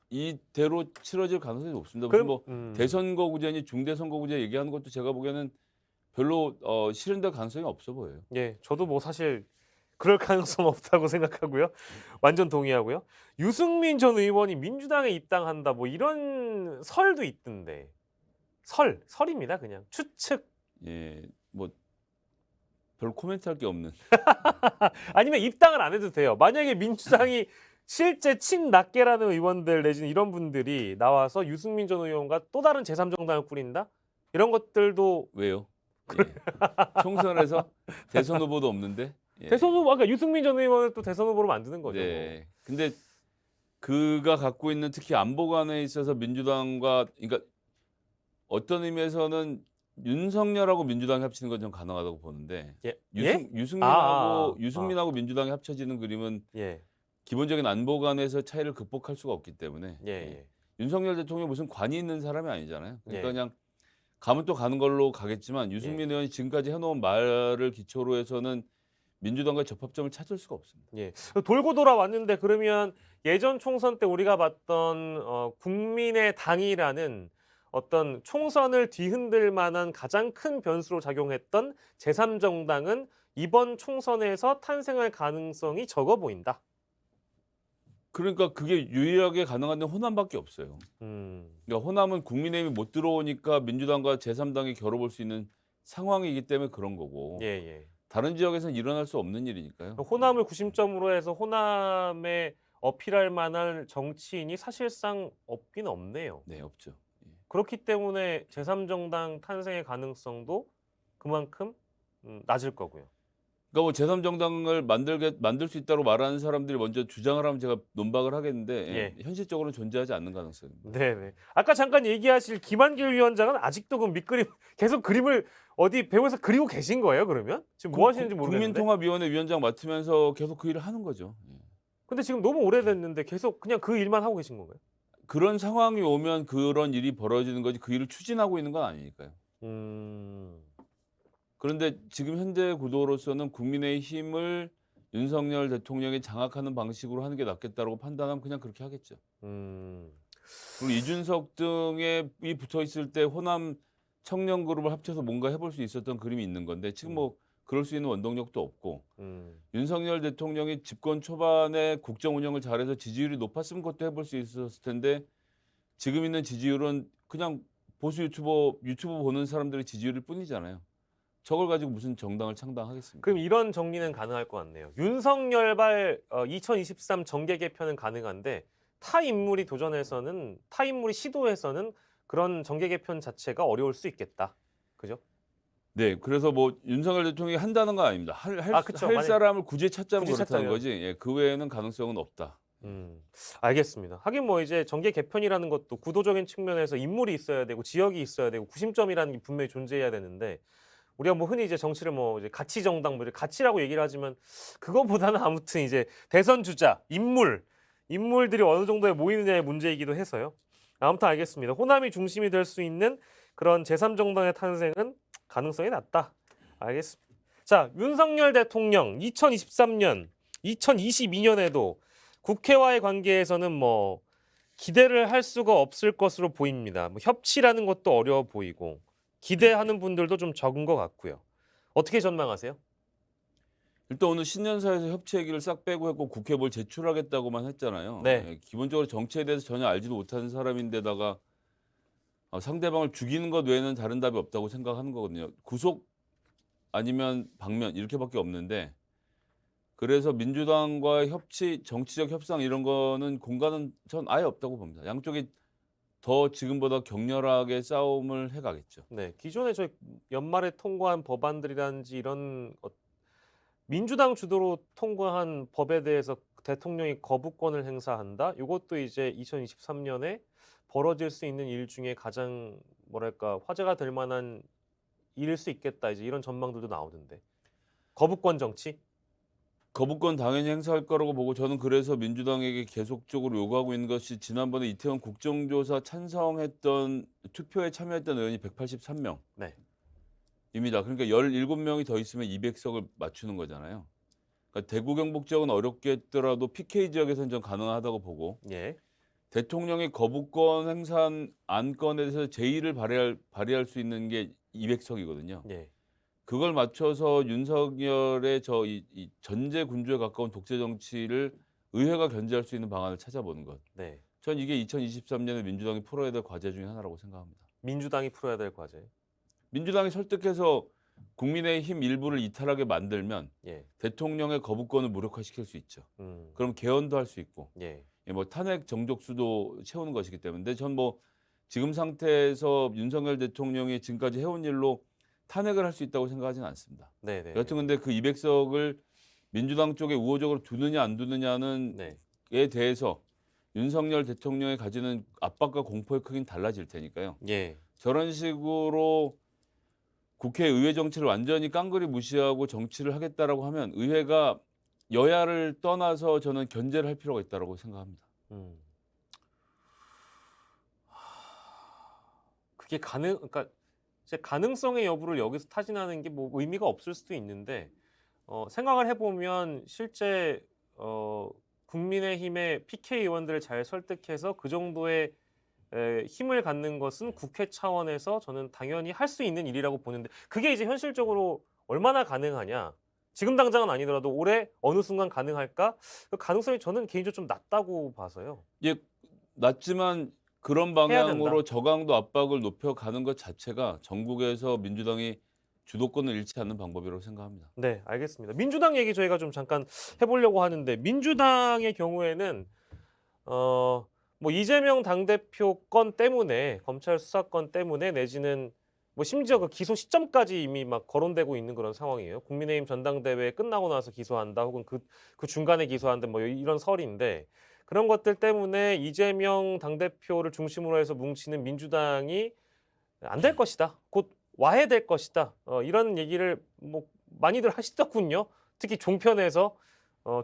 이대로 치러질 가능성이 높습니다. 무슨 그럼 뭐 대선거구제니 중대선거구제 얘기하는 것도 제가 보기에는 별로 실현될 가능성이 없어 보여요. 예, 저도 뭐 사실 그럴 가능성 없다고 생각하고요. 완전 동의하고요. 유승민 전 의원이 민주당에 입당한다 뭐 이런 설도 있던데. 설입니다, 그냥. 추측. 예, 뭐 별 코멘트할 게 없는. 아니면 입당을 안 해도 돼요. 만약에 민주당이 실제 친낙계라는 의원들 내지는 이런 분들이 나와서 유승민 전 의원과 또 다른 제3정당을 꾸린다? 이런 것들도 왜요? 예. 총선에서 대선 후보도 없는데. 예. 대선 후보, 그러니까 유승민 전 의원을 또 대선 후보로 만드는 거죠. 네. 근데 그가 갖고 있는 특히 안보관에 있어서 민주당과 그러니까 어떤 의미에서는 윤석열하고 민주당이 합치는 건 좀 가능하다고 보는데 예. 유승민하고 민주당이 합쳐지는 그림은 예. 기본적인 안보관에서 차이를 극복할 수가 없기 때문에 예. 예. 윤석열 대통령이 무슨 관이 있는 사람이 아니잖아요. 그러니까 예. 그냥 가면 또 가는 걸로 가겠지만 유승민 의원이 지금까지 해놓은 말을 기초로 해서는 민주당과 접합점을 찾을 수가 없습니다. 예. 돌고 돌아왔는데 그러면 예전 총선 때 우리가 봤던 국민의 당이라는 어떤 총선을 뒤흔들 만한 가장 큰 변수로 작용했던 제3정당은 이번 총선에서 탄생할 가능성이 적어 보인다. 그러니까 그게 유일하게 가능한 데는 호남밖에 없어요. 그러니까 호남은 국민의힘이 못 들어오니까 민주당과 제3당이 겨뤄볼 수 있는 상황이기 때문에 그런 거고 예, 예. 다른 지역에서는 일어날 수 없는 일이니까요. 호남을 구심점으로 해서 호남에 어필할 만한 정치인이 사실상 없긴 없네요. 네, 없죠. 예. 그렇기 때문에 제3정당 탄생의 가능성도 그만큼 낮을 거고요. 그러니까 뭐 제3정당을 만들 수 있다고 말하는 사람들이 먼저 주장을 하면 제가 논박을 하겠는데 예. 현실적으로는 존재하지 않는 가능성입니다. 네네. 아까 잠깐 얘기하실 김한길 위원장은 아직도 그 밑그림 계속 그림을 어디 배우에서 그리고 계신 거예요? 그러면 지금 뭐 하시는지 모르겠는데. 국민통합위원회 위원장 맡으면서 계속 그 일을 하는 거죠. 예. 근데 지금 너무 오래됐는데 계속 그냥 그 일만 하고 계신 건가요? 그런 상황이 오면 그런 일이 벌어지는 거지 그 일을 추진하고 있는 건 아니니까요. 그런데 지금 현재 구도로서는 국민의힘을 윤석열 대통령이 장악하는 방식으로 하는 게 낫겠다고 판단하면 그냥 그렇게 하겠죠. 그리고 이준석 등이 붙어 있을 때 호남 청년 그룹을 합쳐서 뭔가 해볼 수 있었던 그림이 있는 건데 지금 뭐 그럴 수 있는 원동력도 없고 윤석열 대통령이 집권 초반에 국정 운영을 잘해서 지지율이 높았으면 그것도 해볼 수 있었을 텐데 지금 있는 지지율은 그냥 보수 유튜브 보는 사람들의 지지율일 뿐이잖아요. 저걸 가지고 무슨 정당을 창당하겠습니까? 그럼 이런 정리는 가능할 것 같네요. 윤석열발 2023 정계 개편은 가능한데 타 인물이 시도해서는 그런 정계 개편 자체가 어려울 수 있겠다. 그죠? 네, 그래서 뭐 윤석열 대통령이 한다는 건 아닙니다. 그쵸. 할 만약 사람을 굳이 찾자면 굳이 그렇다는 찾자면. 거지. 예, 그 외에는 가능성은 없다. 알겠습니다. 하긴 뭐 이제 정계 개편이라는 것도 구도적인 측면에서 인물이 있어야 되고 지역이 있어야 되고 구심점이라는 게 분명히 존재해야 되는데 우리가 뭐 흔히 이제 정치를 뭐 이제 가치 정당 뭐 이제 가치라고 얘기를 하지만 그거보다는 아무튼 이제 대선 주자 인물들이 어느 정도에 모이느냐의 문제이기도 해서요. 아무튼 알겠습니다. 호남이 중심이 될 수 있는 그런 제3정당의 탄생은 가능성이 낮다. 알겠습니다. 자, 윤석열 대통령 2023년, 2022년에도 국회와의 관계에서는 뭐 기대를 할 수가 없을 것으로 보입니다. 뭐 협치라는 것도 어려워 보이고 기대하는 분들도 좀 적은 것 같고요. 어떻게 전망하세요? 일단 오늘 신년사에서 협치 얘기를 싹 빼고 했고 국회에 뭘 제출하겠다고만 했잖아요. 네. 예, 기본적으로 정치에 대해서 전혀 알지도 못하는 사람인데다가 상대방을 죽이는 것 외에는 다른 답이 없다고 생각하는 거거든요. 구속 아니면 방면 이렇게밖에 없는데 그래서 민주당과 협치, 정치적 협상 이런 거는 공간은 전 아예 없다고 봅니다. 양쪽이 더 지금보다 격렬하게 싸움을 해가겠죠. 네, 기존에 저희 연말에 통과한 법안들이라든지 이런 민주당 주도로 통과한 법에 대해서 대통령이 거부권을 행사한다. 이것도 이제 2023년에 벌어질 수 있는 일 중에 가장 뭐랄까 화제가 될 만한 일일 수 있겠다. 이제 이런 전망들도 나오던데. 거부권 정치? 거부권 당연히 행사할 거라고 보고 저는 그래서 민주당에게 계속적으로 요구하고 있는 것이 지난번에 이태원 국정조사 찬성했던 투표에 참여했던 의원이 183명. 네. 입니다. 그러니까 17명이 더 있으면 200석을 맞추는 거잖아요. 그러니까 대구 경북 지역은 어렵겠더라도 PK 지역에서는 좀 가능하다고 보고 예. 대통령이 거부권 행사한 안건에 대해서 제의를 발의할 수 있는 게 200석이거든요. 예. 그걸 맞춰서 윤석열의 이 전제 군주에 가까운 독재 정치를 의회가 견제할 수 있는 방안을 찾아보는 것. 네. 전 이게 2023년에 민주당이 풀어야 될 과제 중에 하나라고 생각합니다. 민주당이 풀어야 될 과제. 민주당이 설득해서 국민의힘 일부를 이탈하게 만들면 예. 대통령의 거부권을 무력화시킬 수 있죠. 음. 그럼 개헌도 할 수 있고 예. 뭐 탄핵 정족수도 채우는 것이기 때문에 전 뭐 지금 상태에서 윤석열 대통령이 지금까지 해온 일로 탄핵을 할 수 있다고 생각하지는 않습니다. 네, 네. 여튼 근데 그 200석을 민주당 쪽에 우호적으로 두느냐 안 두느냐는 네. 에 대해서 윤석열 대통령이 가지는 압박과 공포의 크기는 달라질 테니까요. 예. 저런 식으로 국회 의회 정치를 완전히 깡그리 무시하고 정치를 하겠다라고 하면 의회가 여야를 떠나서 저는 견제를 할 필요가 있다고 생각합니다. 음. 그게 그러니까 제 가능성의 여부를 여기서 타진하는 게 뭐 의미가 없을 수도 있는데 생각을 해보면 실제 국민의힘의 PK 의원들을 잘 설득해서 그 정도의 힘을 갖는 것은 국회 차원에서 저는 당연히 할 수 있는 일이라고 보는데 그게 이제 현실적으로 얼마나 가능하냐. 지금 당장은 아니더라도 올해 어느 순간 가능할까? 그 가능성이 저는 개인적으로 좀 낮다고 봐서요. 예, 낮지만 그런 해야 방향으로 된다. 저강도 압박을 높여가는 것 자체가 전국에서 민주당이 주도권을 잃지 않는 방법이라고 생각합니다. 네, 알겠습니다. 민주당 얘기 저희가 좀 잠깐 해보려고 하는데 민주당의 경우에는 뭐 이재명 당대표 건 때문에 검찰 수사건 때문에 내지는 뭐 심지어 그 기소 시점까지 이미 막 거론되고 있는 그런 상황이에요. 국민의힘 전당대회 끝나고 나서 기소한다 혹은 그 중간에 기소한다 뭐 이런 설인데 그런 것들 때문에 이재명 당대표를 중심으로 해서 뭉치는 민주당이 안 될 것이다. 곧 와해될 것이다. 이런 얘기를 뭐 많이들 하시더군요. 특히 종편에서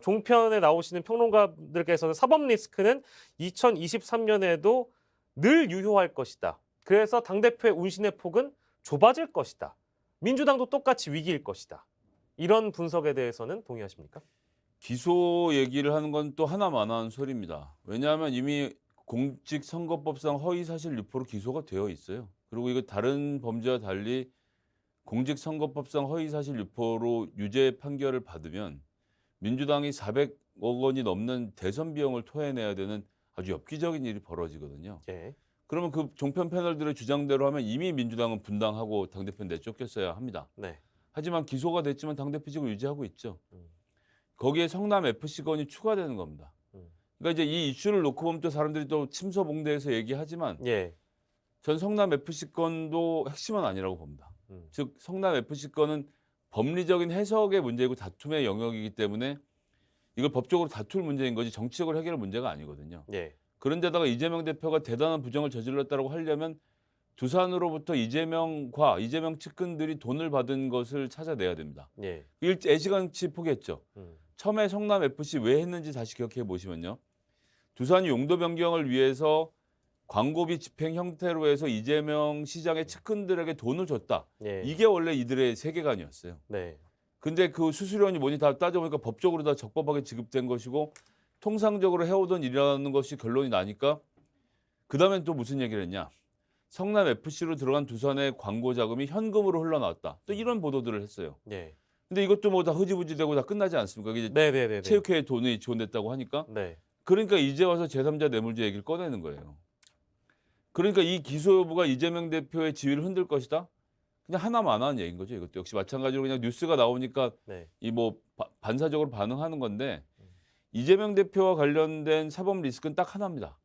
종편에 나오시는 평론가들께서는 사법 리스크는 2023년에도 늘 유효할 것이다. 그래서 당대표의 운신의 폭은 좁아질 것이다. 민주당도 똑같이 위기일 것이다. 이런 분석에 대해서는 동의하십니까? 기소 얘기를 하는 건 또 하나만한 소리입니다. 왜냐하면 이미 공직선거법상 허위사실 유포로 기소가 되어 있어요. 그리고 이거 다른 범죄와 달리 공직선거법상 허위사실 유포로 유죄 판결을 받으면 민주당이 400억 원이 넘는 대선 비용을 토해내야 되는 아주 엽기적인 일이 벌어지거든요. 예. 그러면 그 종편 패널들의 주장대로 하면 이미 민주당은 분당하고 당대표 내쫓겼어야 합니다. 네. 하지만 기소가 됐지만 당대표직을 유지하고 있죠. 음. 거기에 성남 FC건이 추가되는 겁니다. 그러니까 이제 이 이슈를 놓고 보면 또 사람들이 또 침소봉대해서 얘기하지만 예. 전 성남 FC 건도 핵심은 아니라고 봅니다. 즉 성남 FC 건은 법리적인 해석의 문제이고 다툼의 영역이기 때문에 이걸 법적으로 다툴 문제인 거지 정치적으로 해결할 문제가 아니거든요. 예. 그런데다가 이재명 대표가 대단한 부정을 저질렀다고 하려면 두산으로부터 이재명과 이재명 측근들이 돈을 받은 것을 찾아내야 됩니다. 예. 애시간치 포기했죠. 처음에 성남 FC 왜 했는지 다시 기억해 보시면요. 두산이 용도 변경을 위해서 광고비 집행 형태로 해서 이재명 시장의 측근들에게 돈을 줬다. 예. 이게 원래 이들의 세계관이었어요. 네. 근데 그 수수료니 뭐니 다 따져보니까 법적으로 다 적법하게 지급된 것이고 통상적으로 해오던 일이라는 것이 결론이 나니까 그다음엔 또 무슨 얘기를 했냐. 성남 FC로 들어간 두산의 광고 자금이 현금으로 흘러나왔다. 또 이런 보도들을 했어요. 예. 근데 이것도 뭐 다 흐지부지 되고 다 끝나지 않습니까? 이제 네네네. 체육회에 돈이 지원됐다고 하니까. 네. 그러니까 이제 와서 제3자 뇌물죄 얘기를 꺼내는 거예요. 그러니까 이 기소 여부가 이재명 대표의 지위를 흔들 것이다? 그냥 하나만 하는 얘기인 거죠. 이것도 역시 마찬가지로 그냥 뉴스가 나오니까 네. 이 뭐 반사적으로 반응하는 건데 이재명 대표와 관련된 사법 리스크는 딱 하나입니다.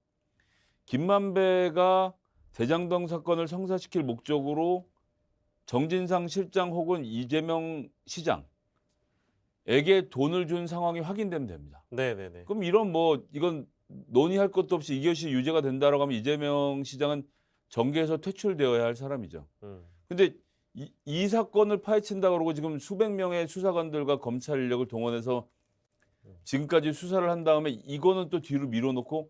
김만배가 대장동 사건을 성사시킬 목적으로 정진상 실장 혹은 이재명 시장에게 돈을 준 상황이 확인되면 됩니다. 네네네. 그럼 이런 뭐 이건 논의할 것도 없이 이것이 유죄가 된다라고 하면 이재명 시장은 정계에서 퇴출되어야 할 사람이죠. 근데 이 사건을 파헤친다 그러고 지금 수백 명의 수사관들과 검찰 인력을 동원해서 지금까지 수사를 한 다음에 이거는 또 뒤로 밀어놓고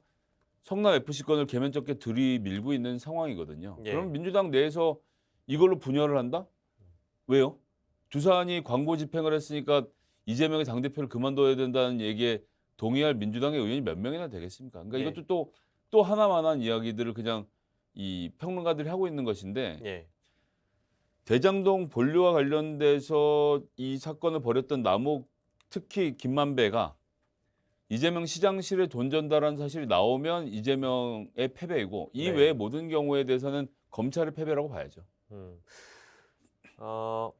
성남 FC 건을 개면적게 들이밀고 있는 상황이거든요. 예. 그럼 민주당 내에서 이걸로 분열을 한다? 왜요? 두산이 광고 집행을 했으니까 이재명의 당대표를 그만둬야 된다는 얘기에 동의할 민주당의 의원이 몇 명이나 되겠습니까? 그러니까 예. 이것도 또 하나만한 이야기들을 그냥 이 평론가들이 하고 있는 것인데 예. 대장동 본류와 관련돼서 이 사건을 벌였던 남욱 특히 김만배가 이재명 시장실에 돈 전달한 사실이 나오면 이재명의 패배이고 이 네. 외의 모든 경우에 대해서는 검찰의 패배라고 봐야죠.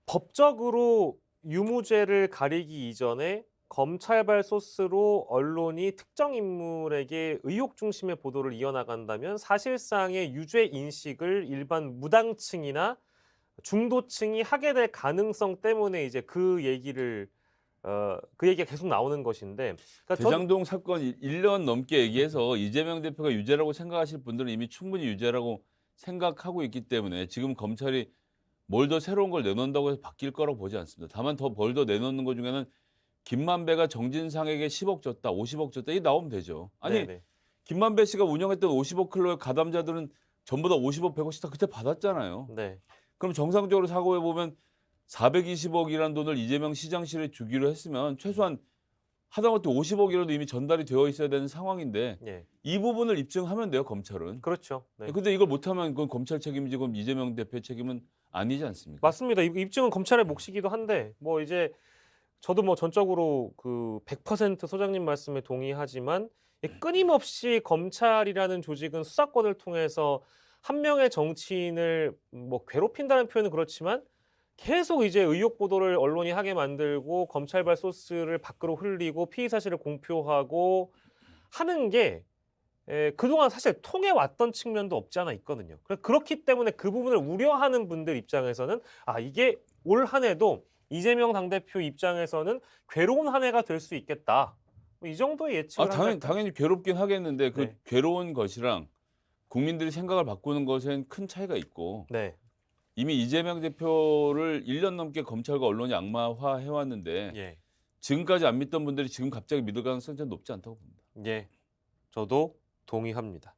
법적으로 유무죄를 가리기 이전에 검찰발 소스로 언론이 특정 인물에게 의혹 중심의 보도를 이어나간다면 사실상의 유죄 인식을 일반 무당층이나 중도층이 하게 될 가능성 때문에 이제 그 얘기가 계속 나오는 것인데. 그러니까 대장동 사건 1년 넘게 얘기해서 이재명 대표가 유죄라고 생각하실 분들은 이미 충분히 유죄라고 생각하고 있기 때문에 지금 검찰이 뭘 더 새로운 걸 내놓는다고 해서 바뀔 거라고 보지 않습니다. 다만 뭘 더 내놓는 것 중에는 김만배가 정진상에게 10억 줬다, 50억 줬다 이게 나오면 되죠. 아니 네네. 김만배 씨가 운영했던 50억 클럽의 가담자들은 전부 다 50억, 100억씩 다 그때 받았잖아요. 네. 그럼 정상적으로 사고해 보면 420억이라는 돈을 이재명 시장실에 주기로 했으면 최소한 하다못해 50억이라도 이미 전달이 되어 있어야 되는 상황인데 예. 이 부분을 입증하면 돼요, 검찰은. 그렇죠. 네. 근데 이걸 못하면 그건 검찰 책임이지 그럼 이재명 대표 책임은 아니지 않습니까? 맞습니다. 입증은 검찰의 몫이기도 한데 뭐 이제 저도 뭐 전적으로 그 100% 소장님 말씀에 동의하지만 끊임없이 검찰이라는 조직은 수사권을 통해서 한 명의 정치인을 뭐 괴롭힌다는 표현은 그렇지만 계속 이제 의혹 보도를 언론이 하게 만들고 검찰발 소스를 밖으로 흘리고 피의 사실을 공표하고 하는 게 그동안 사실 통해 왔던 측면도 없지 않아 있거든요. 그렇기 때문에 그 부분을 우려하는 분들 입장에서는 이게 올 한 해도 이재명 당대표 입장에서는 괴로운 한 해가 될 수 있겠다. 이 정도의 예측을 당연히 괴롭긴 하겠는데 그 네. 괴로운 것이랑 국민들이 생각을 바꾸는 것엔 큰 차이가 있고 네. 이미 이재명 대표를 1년 넘게 검찰과 언론이 악마화해 왔는데 예. 지금까지 안 믿던 분들이 지금 갑자기 믿을 가능성이 전 높지 않다고 봅니다. 예. 저도 동의합니다.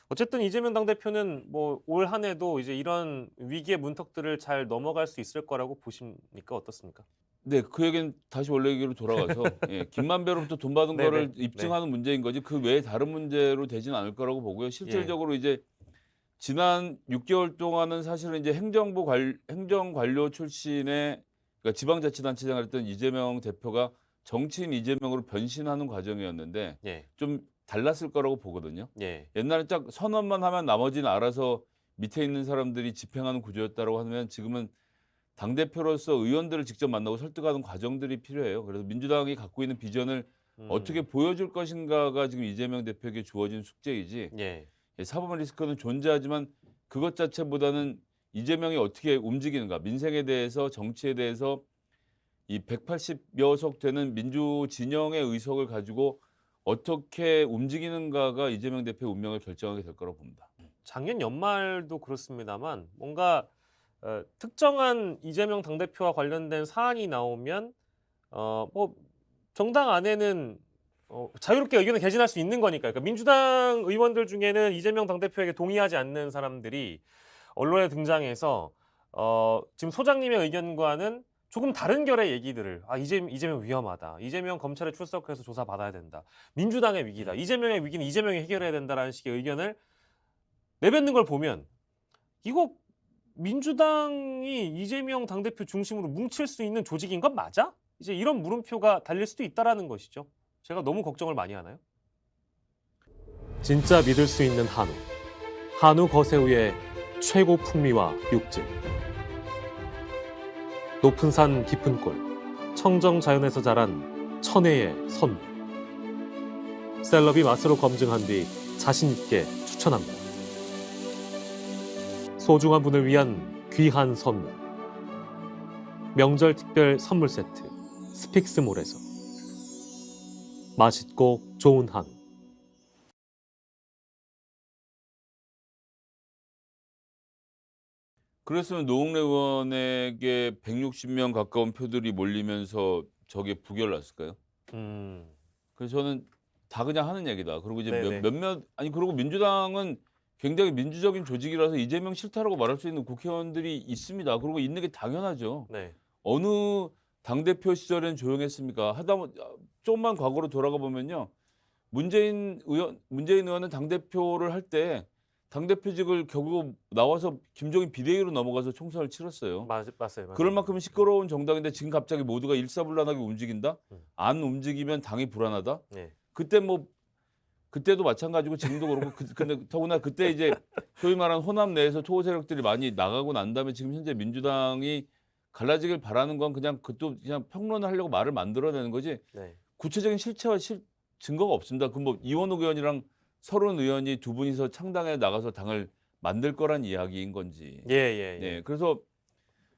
어쨌든 이재명 당대표는 뭐 올 한 해도 이제 이런 위기의 문턱들을 잘 넘어갈 수 있을 거라고 보십니까? 어떻습니까? 네, 그 얘기는 다시 원래 얘기로 돌아가서 김만배로부터 돈 받은 네네. 거를 입증하는 문제인 거지 그 외에 다른 문제로 되지는 않을 거라고 보고요. 실질적으로 이제 지난 6개월 동안은 사실은 이제 행정관료 출신의 그러니까 지방자치단체장을 했던 이재명 대표가 정치인 이재명으로 변신하는 과정이었는데 예. 좀 달랐을 거라고 보거든요. 예. 옛날에 딱 선언만 하면 나머지는 알아서 밑에 있는 사람들이 집행하는 구조였다고 하면 지금은 당대표로서 의원들을 직접 만나고 설득하는 과정들이 필요해요. 그래서 민주당이 갖고 있는 비전을 어떻게 보여줄 것인가가 지금 이재명 대표에게 주어진 숙제이지 예. 사법 리스크는 존재하지만 그것 자체보다는 이재명이 어떻게 움직이는가, 민생에 대해서 정치에 대해서 이 180여 석 되는 민주 진영의 의석을 가지고 어떻게 움직이는가가 이재명 대표의 운명을 결정하게 될 거라고 봅니다. 작년 연말도 그렇습니다만 뭔가 특정한 이재명 당대표와 관련된 사안이 나오면 뭐 정당 안에는 자유롭게 의견을 개진할 수 있는 거니까. 그러니까 민주당 의원들 중에는 이재명 당대표에게 동의하지 않는 사람들이 언론에 등장해서 지금 소장님의 의견과는 조금 다른 결의 얘기들을 이재명 위험하다. 이재명 검찰에 출석해서 조사 받아야 된다. 민주당의 위기다. 이재명의 위기는 이재명이 해결해야 된다라는 식의 의견을 내뱉는 걸 보면 이거 민주당이 이재명 당대표 중심으로 뭉칠 수 있는 조직인 건 맞아? 이제 이런 물음표가 달릴 수도 있다라는 것이죠. 제가 너무 걱정을 많이 하나요? 진짜 믿을 수 있는 한우. 한우 거세우의 최고 풍미와 육질. 높은 산 깊은 골. 청정 자연에서 자란 천혜의 선물. 셀럽이 맛으로 검증한 뒤 자신 있게 추천합니다. 소중한 분을 위한 귀한 선물. 명절 특별 선물 세트 스픽스몰에서. 맛있고 좋은 한우. 그랬으면 노웅래 의원에게 160명 가까운 표들이 몰리면서 저게 부결났을까요? 그래서 저는 다 그냥 하는 얘기다. 그리고 이제 네네. 그리고 민주당은 굉장히 민주적인 조직이라서 이재명 싫다라고 말할 수 있는 국회의원들이 있습니다. 그리고 있는 게 당연하죠. 네. 어느 당대표 시절엔 조용했습니까? 조금만 과거로 돌아가 보면요. 문재인 의원은 당대표를 할 때 당대표직을 결국 나와서 김종인 비대위로 넘어가서 총선을 치렀어요. 맞아요. 그럴 만큼 시끄러운 정당인데 지금 갑자기 모두가 일사불란하게 움직인다? 안 움직이면 당이 불안하다? 네. 그때도 마찬가지고 지금도 그렇고 근데 더구나 그때 이제 소위 말하는 호남 내에서 초호 세력들이 많이 나가고 난 다음에 지금 현재 민주당이 갈라지길 바라는 건 그것도 그냥 평론을 하려고 말을 만들어내는 거지 네. 구체적인 실체와 증거가 없습니다. 그럼 뭐 이원욱 의원이랑 서른 의원이 두 분이서 창당에 나가서 당을 만들 거란 이야기인 건지. 예. 네, 그래서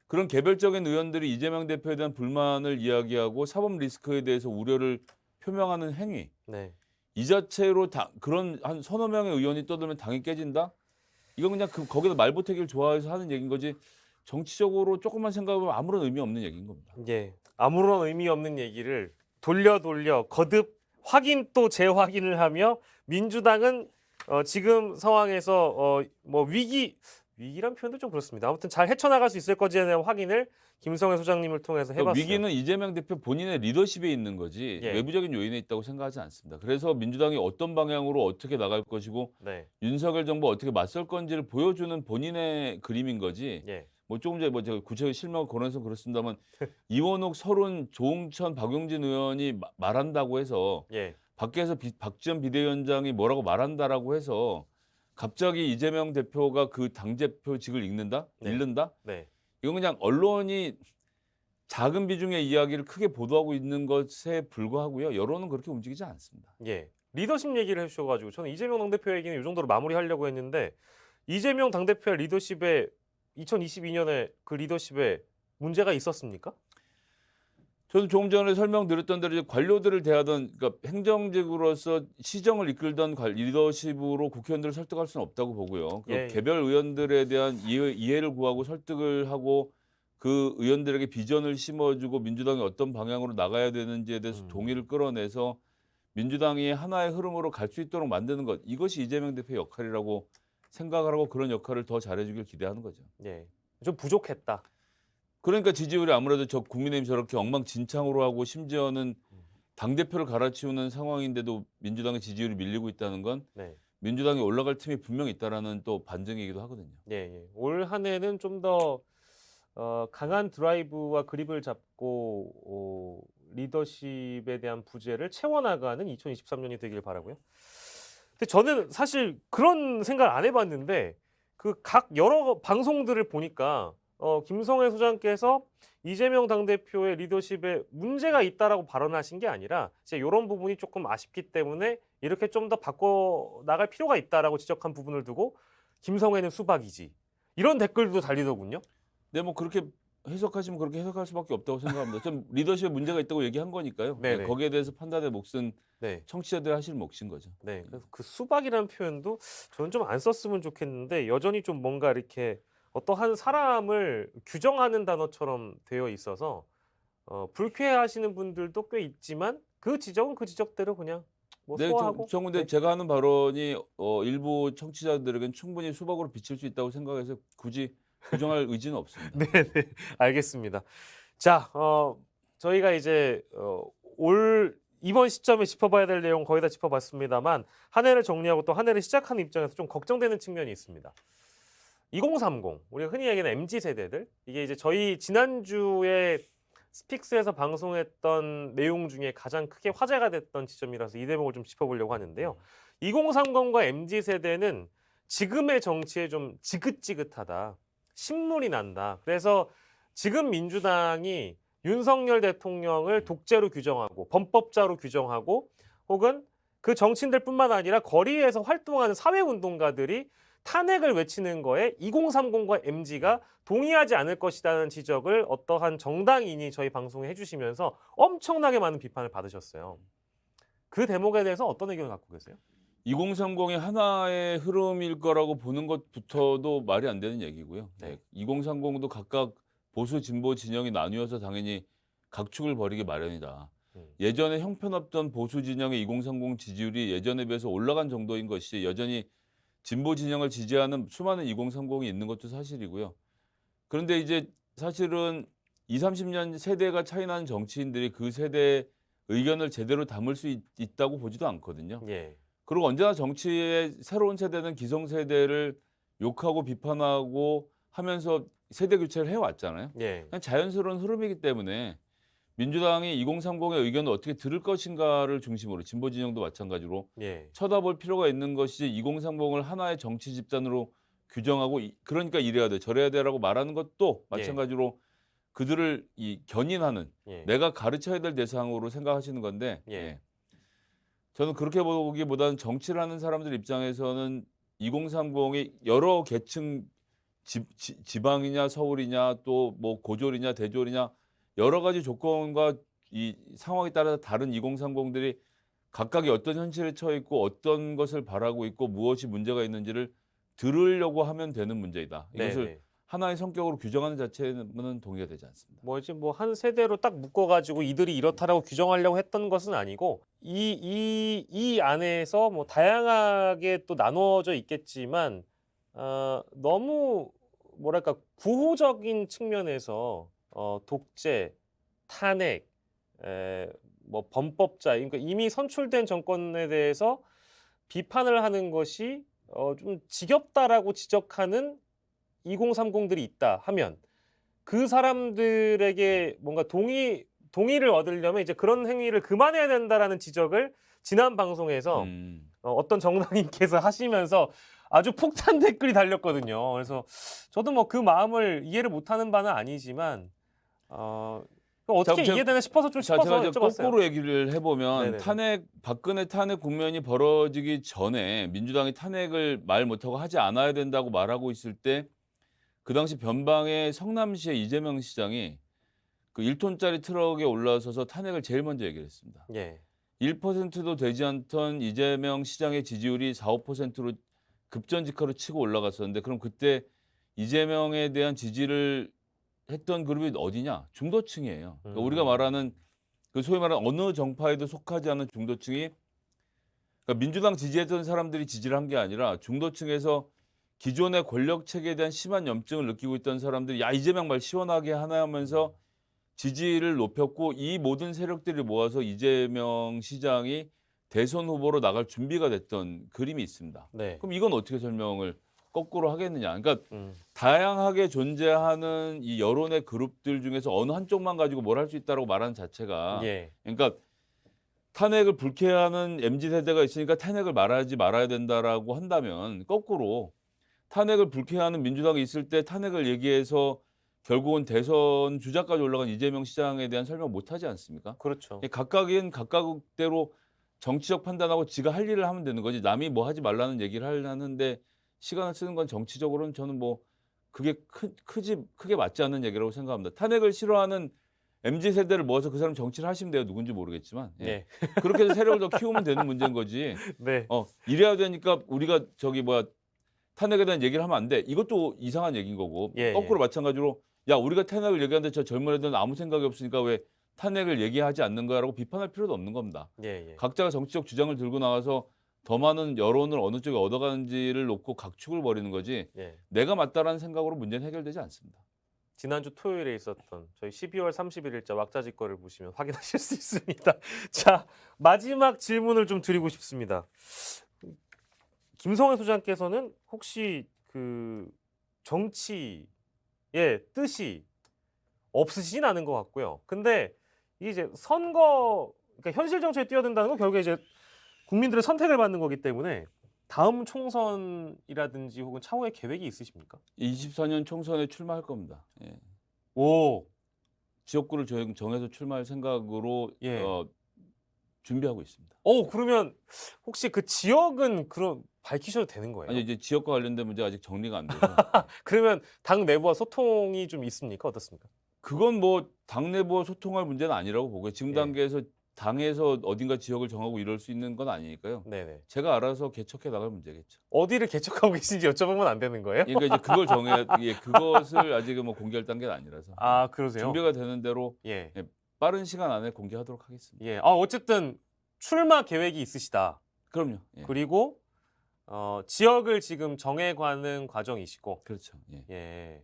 그런 개별적인 의원들이 이재명 대표에 대한 불만을 이야기하고 사법 리스크에 대해서 우려를 표명하는 행위. 네. 이 자체로 그런 한 서너 명의 의원이 떠들면 당이 깨진다? 이건 그냥 거기다 말보태기를 좋아해서 하는 얘기인 거지 정치적으로 조금만 생각해보면 아무런 의미 없는 얘기인 겁니다. 예. 아무런 의미 없는 얘기를 돌려 거듭 확인 또 재확인을 하며 민주당은 지금 상황에서 뭐 위기란 표현도 좀 그렇습니다. 아무튼 잘 헤쳐나갈 수 있을 거지에 대한 확인을 김성애 소장님을 통해서 해봤어요. 위기는 이재명 대표 본인의 리더십에 있는 거지 예. 외부적인 요인에 있다고 생각하지 않습니다. 그래서 민주당이 어떤 방향으로 어떻게 나갈 것이고 네. 윤석열 정부 어떻게 맞설 건지를 보여주는 본인의 그림인 거지. 예. 뭐 조금 전에 제가 구체적인 실명을 거론해서 그렇습니다만 이원욱, 서른, 조홍천, 박용진 의원이 말한다고 해서 예. 밖에서 박지원 비대위원장이 뭐라고 말한다라고 해서 갑자기 이재명 대표가 그 당대표직을 잃는다? 네. 이건 그냥 언론이 작은 비중의 이야기를 크게 보도하고 있는 것에 불과하고요. 여론은 그렇게 움직이지 않습니다. 예. 리더십 얘기를 해주셔가지고 저는 이재명 당대표 얘기는 이 정도로 마무리하려고 했는데 이재명 당대표의 리더십에 2022년에 그 리더십에 문제가 있었습니까? 저도 조금 전에 설명드렸던 대로 이제 관료들을 대하던 그러니까 행정직으로서 시정을 이끌던 리더십으로 국회의원들을 설득할 수는 없다고 보고요. 예. 개별 의원들에 대한 이해를 구하고 설득을 하고 그 의원들에게 비전을 심어주고 민주당이 어떤 방향으로 나가야 되는지에 대해서 동의를 끌어내서 민주당이 하나의 흐름으로 갈 수 있도록 만드는 것. 이것이 이재명 대표의 역할이라고 생각을 하고 그런 역할을 더 잘해주길 기대하는 거죠. 예. 좀 부족했다. 그러니까 지지율이 아무래도 국민의힘 저렇게 엉망진창으로 하고 심지어는 당대표를 갈아치우는 상황인데도 민주당의 지지율이 밀리고 있다는 건 네. 민주당이 올라갈 틈이 분명히 있다라는 또 반증이기도 하거든요. 예. 올 한 해는 좀 더 강한 드라이브와 그립을 잡고 리더십에 대한 부재를 채워나가는 2023년이 되길 바라고요. 근데 저는 사실 그런 생각 안 해봤는데 그 각 여러 방송들을 보니까 김성애 소장께서 이재명 당대표의 리더십에 문제가 있다라고 발언하신 게 아니라 이제 이런 부분이 조금 아쉽기 때문에 이렇게 좀 더 바꿔 나갈 필요가 있다라고 지적한 부분을 두고 김성애는 수박이지. 이런 댓글도 달리더군요. 네, 뭐 그렇게 해석하시면 그렇게 해석할 수밖에 없다고 생각합니다. 좀 리더십에 문제가 있다고 얘기한 거니까요. 네, 네네. 거기에 대해서 판단의 몫은 네. 청취자들이 하실 몫인 거죠. 네. 그래서 그 수박이라는 표현도 저는 좀 안 썼으면 좋겠는데 여전히 좀 뭔가 이렇게 어떠한 사람을 규정하는 단어처럼 되어 있어서 불쾌해하시는 분들도 꽤 있지만 그 지적은 그 지적대로 그냥 뭐 네, 소화하고 근데 네. 제가 하는 발언이 일부 청취자들에겐 충분히 수박으로 비칠 수 있다고 생각해서 굳이 규정할 의지는 없습니다. 네네. 알겠습니다. 자, 저희가 이제 올 이번 시점에 짚어봐야 될 내용 거의 다 짚어봤습니다만 한 해를 정리하고 또 한 해를 시작하는 입장에서 좀 걱정되는 측면이 있습니다. 2030 우리가 흔히 얘기하는 MZ 세대들 이게 이제 저희 지난주에 스픽스에서 방송했던 내용 중에 가장 크게 화제가 됐던 지점이라서 이 대목을 좀 짚어보려고 하는데요. 2030과 MZ 세대는 지금의 정치에 좀 지긋지긋하다. 신물이 난다. 그래서 지금 민주당이 윤석열 대통령을 독재로 규정하고 범법자로 규정하고 혹은 그 정치인들뿐만 아니라 거리에서 활동하는 사회운동가들이 탄핵을 외치는 거에 2030과 MZ가 동의하지 않을 것이라는 지적을 어떠한 정당인이 저희 방송에 해주시면서 엄청나게 많은 비판을 받으셨어요. 그 대목에 대해서 어떤 의견을 갖고 계세요? 2030이 하나의 흐름일 거라고 보는 것부터도 말이 안 되는 얘기고요. 네. 2030도 각각 보수 진보 진영이 나뉘어서 당연히 각축을 벌이기 마련이다. 예전에 형편없던 보수 진영의 2030 지지율이 예전에 비해서 올라간 정도인 것이 여전히 진보 진영을 지지하는 수많은 2030이 있는 것도 사실이고요. 그런데 이제 사실은 20, 30년 세대가 차이 나는 정치인들이 그 세대의 의견을 제대로 담을 수 있다고 보지도 않거든요. 예. 그리고 언제나 정치의 새로운 세대는 기성세대를 욕하고 비판하고 하면서 세대 교체를 해왔잖아요. 예. 그냥 자연스러운 흐름이기 때문에 민주당이 2030의 의견을 어떻게 들을 것인가를 중심으로 진보 진영도 마찬가지로 예. 쳐다볼 필요가 있는 것이 2030을 하나의 정치 집단으로 규정하고 그러니까 이래야 돼 저래야 돼라고 말하는 것도 마찬가지로 그들을 견인하는 예. 내가 가르쳐야 될 대상으로 생각하시는 건데 예. 저는 그렇게 보기보다는 정치를 하는 사람들 입장에서는 2030이 여러 계층 지방이냐 서울이냐 또 뭐 고졸이냐 대졸이냐 여러 가지 조건과 이 상황에 따라 다른 2030들이 각각이 어떤 현실에 처해 있고 어떤 것을 바라고 있고 무엇이 문제가 있는지를 들으려고 하면 되는 문제이다. 이것을 네네. 하나의 성격으로 규정하는 자체는 동의가 되지 않습니다. 뭐지 뭐 한 세대로 딱 묶어가지고 이들이 이렇다라고 규정하려고 했던 것은 아니고 이 안에서 뭐 다양하게 또 나누어져 있겠지만 너무 뭐랄까 구호적인 측면에서 독재, 탄핵, 뭐 범법자 그러니까 이미 선출된 정권에 대해서 비판을 하는 것이 좀 지겹다라고 지적하는 2030들이 있다 하면 그 사람들에게 뭔가 동의를 얻으려면 이제 그런 행위를 그만해야 된다라는 지적을 지난 방송에서 어떤 정당인께서 하시면서 아주 폭탄 댓글이 달렸거든요. 그래서 저도 뭐 그 마음을 이해를 못하는 바는 아니지만 어떻게 제가- 이해되나 싶어서 좀 자, 제가 싶어서 이제 여쭤봤어요. 거꾸로 얘기를 해보면 네네네. 박근혜 탄핵 국면이 벌어지기 전에 민주당이 탄핵을 말 못하고 하지 않아야 된다고 말하고 있을 때 그 당시 변방의 성남시의 이재명 시장이 그 1톤짜리 트럭에 올라서서 탄핵을 제일 먼저 얘기를 했습니다. 예. 1%도 되지 않던 이재명 시장의 지지율이 4, 5%로 급전직하로 치고 올라갔었는데 그럼 그때 이재명에 대한 지지를 했던 그룹이 어디냐? 중도층이에요. 그러니까 우리가 말하는 그 소위 말하는 어느 정파에도 속하지 않은 중도층이 그러니까 민주당 지지했던 사람들이 지지를 한 게 아니라 중도층에서 기존의 권력 체계에 대한 심한 염증을 느끼고 있던 사람들이 야 이재명 말 시원하게 하나 하면서 지지를 높였고 이 모든 세력들이 모아서 이재명 시장이 대선 후보로 나갈 준비가 됐던 그림이 있습니다. 네. 그럼 이건 어떻게 설명을 거꾸로 하겠느냐? 그러니까 음. 다양하게 존재하는 이 여론의 그룹들 중에서 어느 한쪽만 가지고 뭘 할 수 있다고 말하는 자체가 예. 그러니까 탄핵을 불쾌해하는 MZ세대가 있으니까 탄핵을 말하지 말아야 된다라고 한다면 거꾸로 탄핵을 불쾌해하는 민주당이 있을 때 탄핵을 얘기해서 결국은 대선 주자까지 올라간 이재명 시장에 대한 설명 못하지 않습니까? 그렇죠. 각각은 각각대로 정치적 판단하고 지가 할 일을 하면 되는 거지 남이 뭐 하지 말라는 얘기를 하는데 시간을 쓰는 건 정치적으로는 저는 뭐 그게 크게 맞지 않는 얘기라고 생각합니다. 탄핵을 싫어하는 MZ 세대를 모아서 그 사람 정치를 하시면 돼요. 누군지 모르겠지만. 예. 네. 그렇게 해서 세력을 더 키우면 되는 문제인 거지. 네. 이래야 되니까 우리가 탄핵에 대한 얘기를 하면 안 돼. 이것도 이상한 얘기인 거고. 예, 거꾸로 마찬가지로 야, 우리가 탄핵을 얘기하는데 저 젊은 애들은 아무 생각이 없으니까 왜 탄핵을 얘기하지 않는 거야라고 비판할 필요도 없는 겁니다. 예, 예. 각자가 정치적 주장을 들고 나와서 더 많은 여론을 어느 쪽에 얻어가는지를 놓고 각축을 벌이는 거지. 예. 내가 맞다라는 생각으로 문제는 해결되지 않습니다. 지난주 토요일에 있었던 저희 12월 31일자 왁자지껄을 보시면 확인하실 수 있습니다. 자, 마지막 질문을 좀 드리고 싶습니다. 김성애 소장께서는 혹시 그 정치의 뜻이 없으시진 않은 것 같고요. 근데 이게 이제 그러니까 현실 정치에 뛰어든다는 건 결국에 이제 국민들의 선택을 받는 거기 때문에 다음 총선이라든지 혹은 차후에 계획이 있으십니까? 24년 총선에 출마할 겁니다. 예. 오, 지역구를 정해서 출마할 생각으로 예. 준비하고 있습니다. 그러면 혹시 그 지역은 밝히셔도 되는 거예요? 아니 이제 지역과 관련된 문제가 아직 정리가 안 돼서 그러면 당 내부와 소통이 좀 있습니까? 어떻습니까? 그건 당 내부와 소통할 문제는 아니라고 보고요. 지금 예. 단계에서 당에서 어딘가 지역을 정하고 이럴 수 있는 건 아니니까요. 네네. 제가 알아서 개척해 나갈 문제겠죠. 어디를 개척하고 계신지 여쭤보면 안 되는 거예요? 그러니까 이제 그걸 그것을 아직은 공개할 단계는 아니라서 아, 그러세요? 준비가 되는 대로 예. 빠른 시간 안에 공개하도록 하겠습니다. 예. 어쨌든 출마 계획이 있으시다. 그럼요. 예. 그리고 지역을 지금 정해가는 과정이시고. 그렇죠. 예. 예.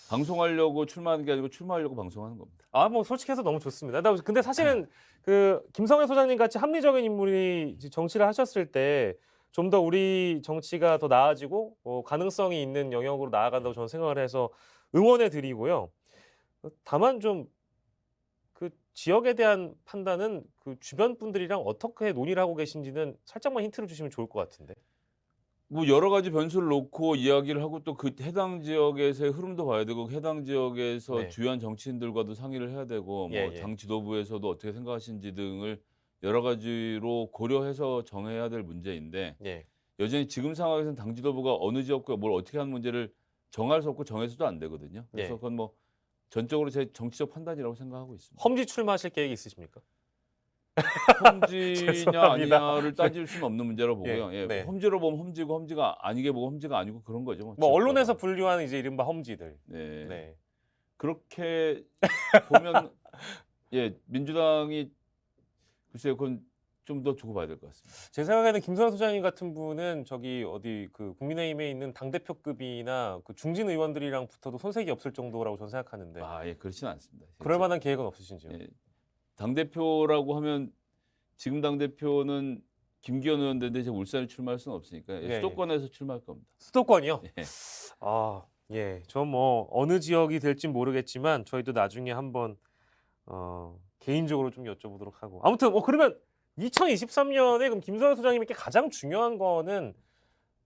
방송하려고 출마하는 게 아니고 출마하려고 방송하는 겁니다. 뭐 솔직해서 너무 좋습니다. 근데 사실은 그 김성애 소장님 같이 합리적인 인물이 이제 정치를 하셨을 때 좀 더 우리 정치가 더 나아지고 가능성이 있는 영역으로 나아간다고 저는 생각을 해서 응원해 드리고요. 다만 좀 그 지역에 대한 판단은 그 주변 분들이랑 어떻게 논의를 하고 계신지는 살짝만 힌트를 주시면 좋을 것 같은데. 여러 가지 변수를 놓고 이야기를 하고 또 그 해당 지역에서의 흐름도 봐야 되고 해당 지역에서 네. 주요한 정치인들과도 상의를 해야 되고 예. 당 지도부에서도 어떻게 생각하시는지 등을 여러 가지로 고려해서 정해야 될 문제인데 예. 여전히 지금 상황에서는 당 지도부가 어느 지역구에 뭘 어떻게 하는 문제를 정할 수 없고 정해서도 안 되거든요. 그래서 예. 그건 전적으로 제 정치적 판단이라고 생각하고 있습니다. 험지 출마하실 계획이 있으십니까? 험지냐 죄송합니다. 아니냐를 따질 수는 없는 문제라고 보고요. 예, 예, 네. 험지로 보면 험지고 험지가 아니게 보고 험지가 아니고 그런 거죠. 뭐 언론에서 분류하는 이제 이른바 험지들. 네. 네. 그렇게 보면 민주당이 글쎄요, 그건 좀 더 두고 봐야 될 것 같습니다. 제 생각에는 김성애 소장님 같은 분은 그 국민의힘에 있는 당대표급이나 그 중진 의원들이랑 붙어도 손색이 없을 정도라고 저는 생각하는데 그렇지는 않습니다. 그럴 만한 계획은 없으신지요? 예, 당대표라고 하면 지금 당대표는 김기현 의원인데 제가 울산에 출마할 수는 없으니까 예, 수도권에서 출마할 겁니다. 수도권이요? 예. 예. 저 어느 지역이 될진 모르겠지만 저희도 나중에 한번 개인적으로 좀 여쭤보도록 하고. 아무튼 그러면 2023년에 그럼 김성애 소장님께 가장 중요한 거는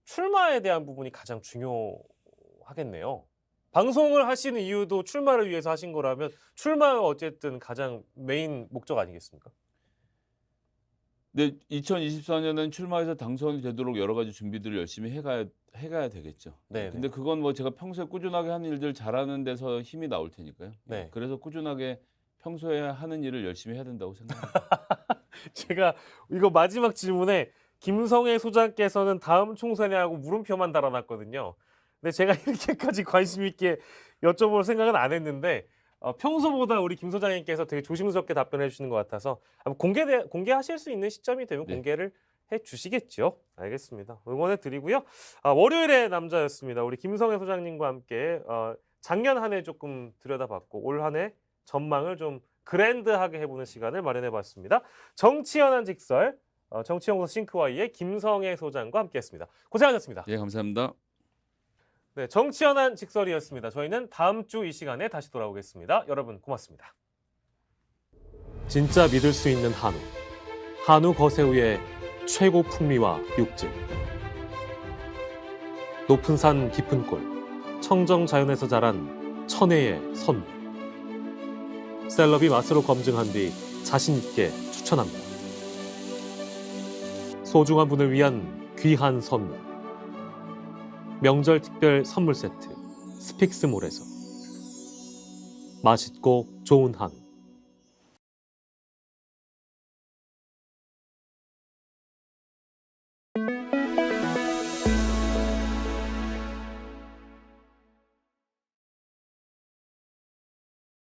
출마에 대한 부분이 가장 중요하겠네요. 방송을 하시는 이유도 출마를 위해서 하신 거라면 출마가 어쨌든 가장 메인 목적 아니겠습니까? 네, 2024년은 출마해서 당선이 되도록 여러 가지 준비들을 열심히 해가야 되겠죠. 네. 근데 그건 제가 평소에 꾸준하게 하는 일들 잘하는 데서 힘이 나올 테니까요. 네. 그래서 꾸준하게 평소에 하는 일을 열심히 해야 된다고 생각합니다. 제가 이거 마지막 질문에 김성애 소장께서는 다음 총선에 하고 물음표만 달아놨거든요. 근데 제가 이렇게까지 관심 있게 여쭤볼 생각은 안 했는데 평소보다 우리 김 소장님께서 되게 조심스럽게 답변해 주시는 것 같아서 아마 공개하실 수 있는 시점이 되면 네. 공개를 해주시겠죠. 알겠습니다. 응원해 드리고요. 월요일의 남자였습니다. 우리 김성애 소장님과 함께 작년 한 해 조금 들여다봤고 올 한 해 전망을 좀 그랜드하게 해보는 시간을 마련해봤습니다. 정치연한 직설, 정치연구소 싱크와이의 김성애 소장과 함께했습니다. 고생하셨습니다. 예, 감사합니다. 네, 정치연한 직설이었습니다. 저희는 다음 주 이 시간에 다시 돌아오겠습니다. 여러분 고맙습니다. 진짜 믿을 수 있는 한우. 한우 거세우의 최고 풍미와 육질. 높은 산 깊은 골. 청정 자연에서 자란 천혜의 선물. 셀럽이 맛으로 검증한 뒤 자신 있게 추천합니다. 소중한 분을 위한 귀한 선물. 명절 특별 선물 세트. 스픽스몰에서 맛있고 좋은 한우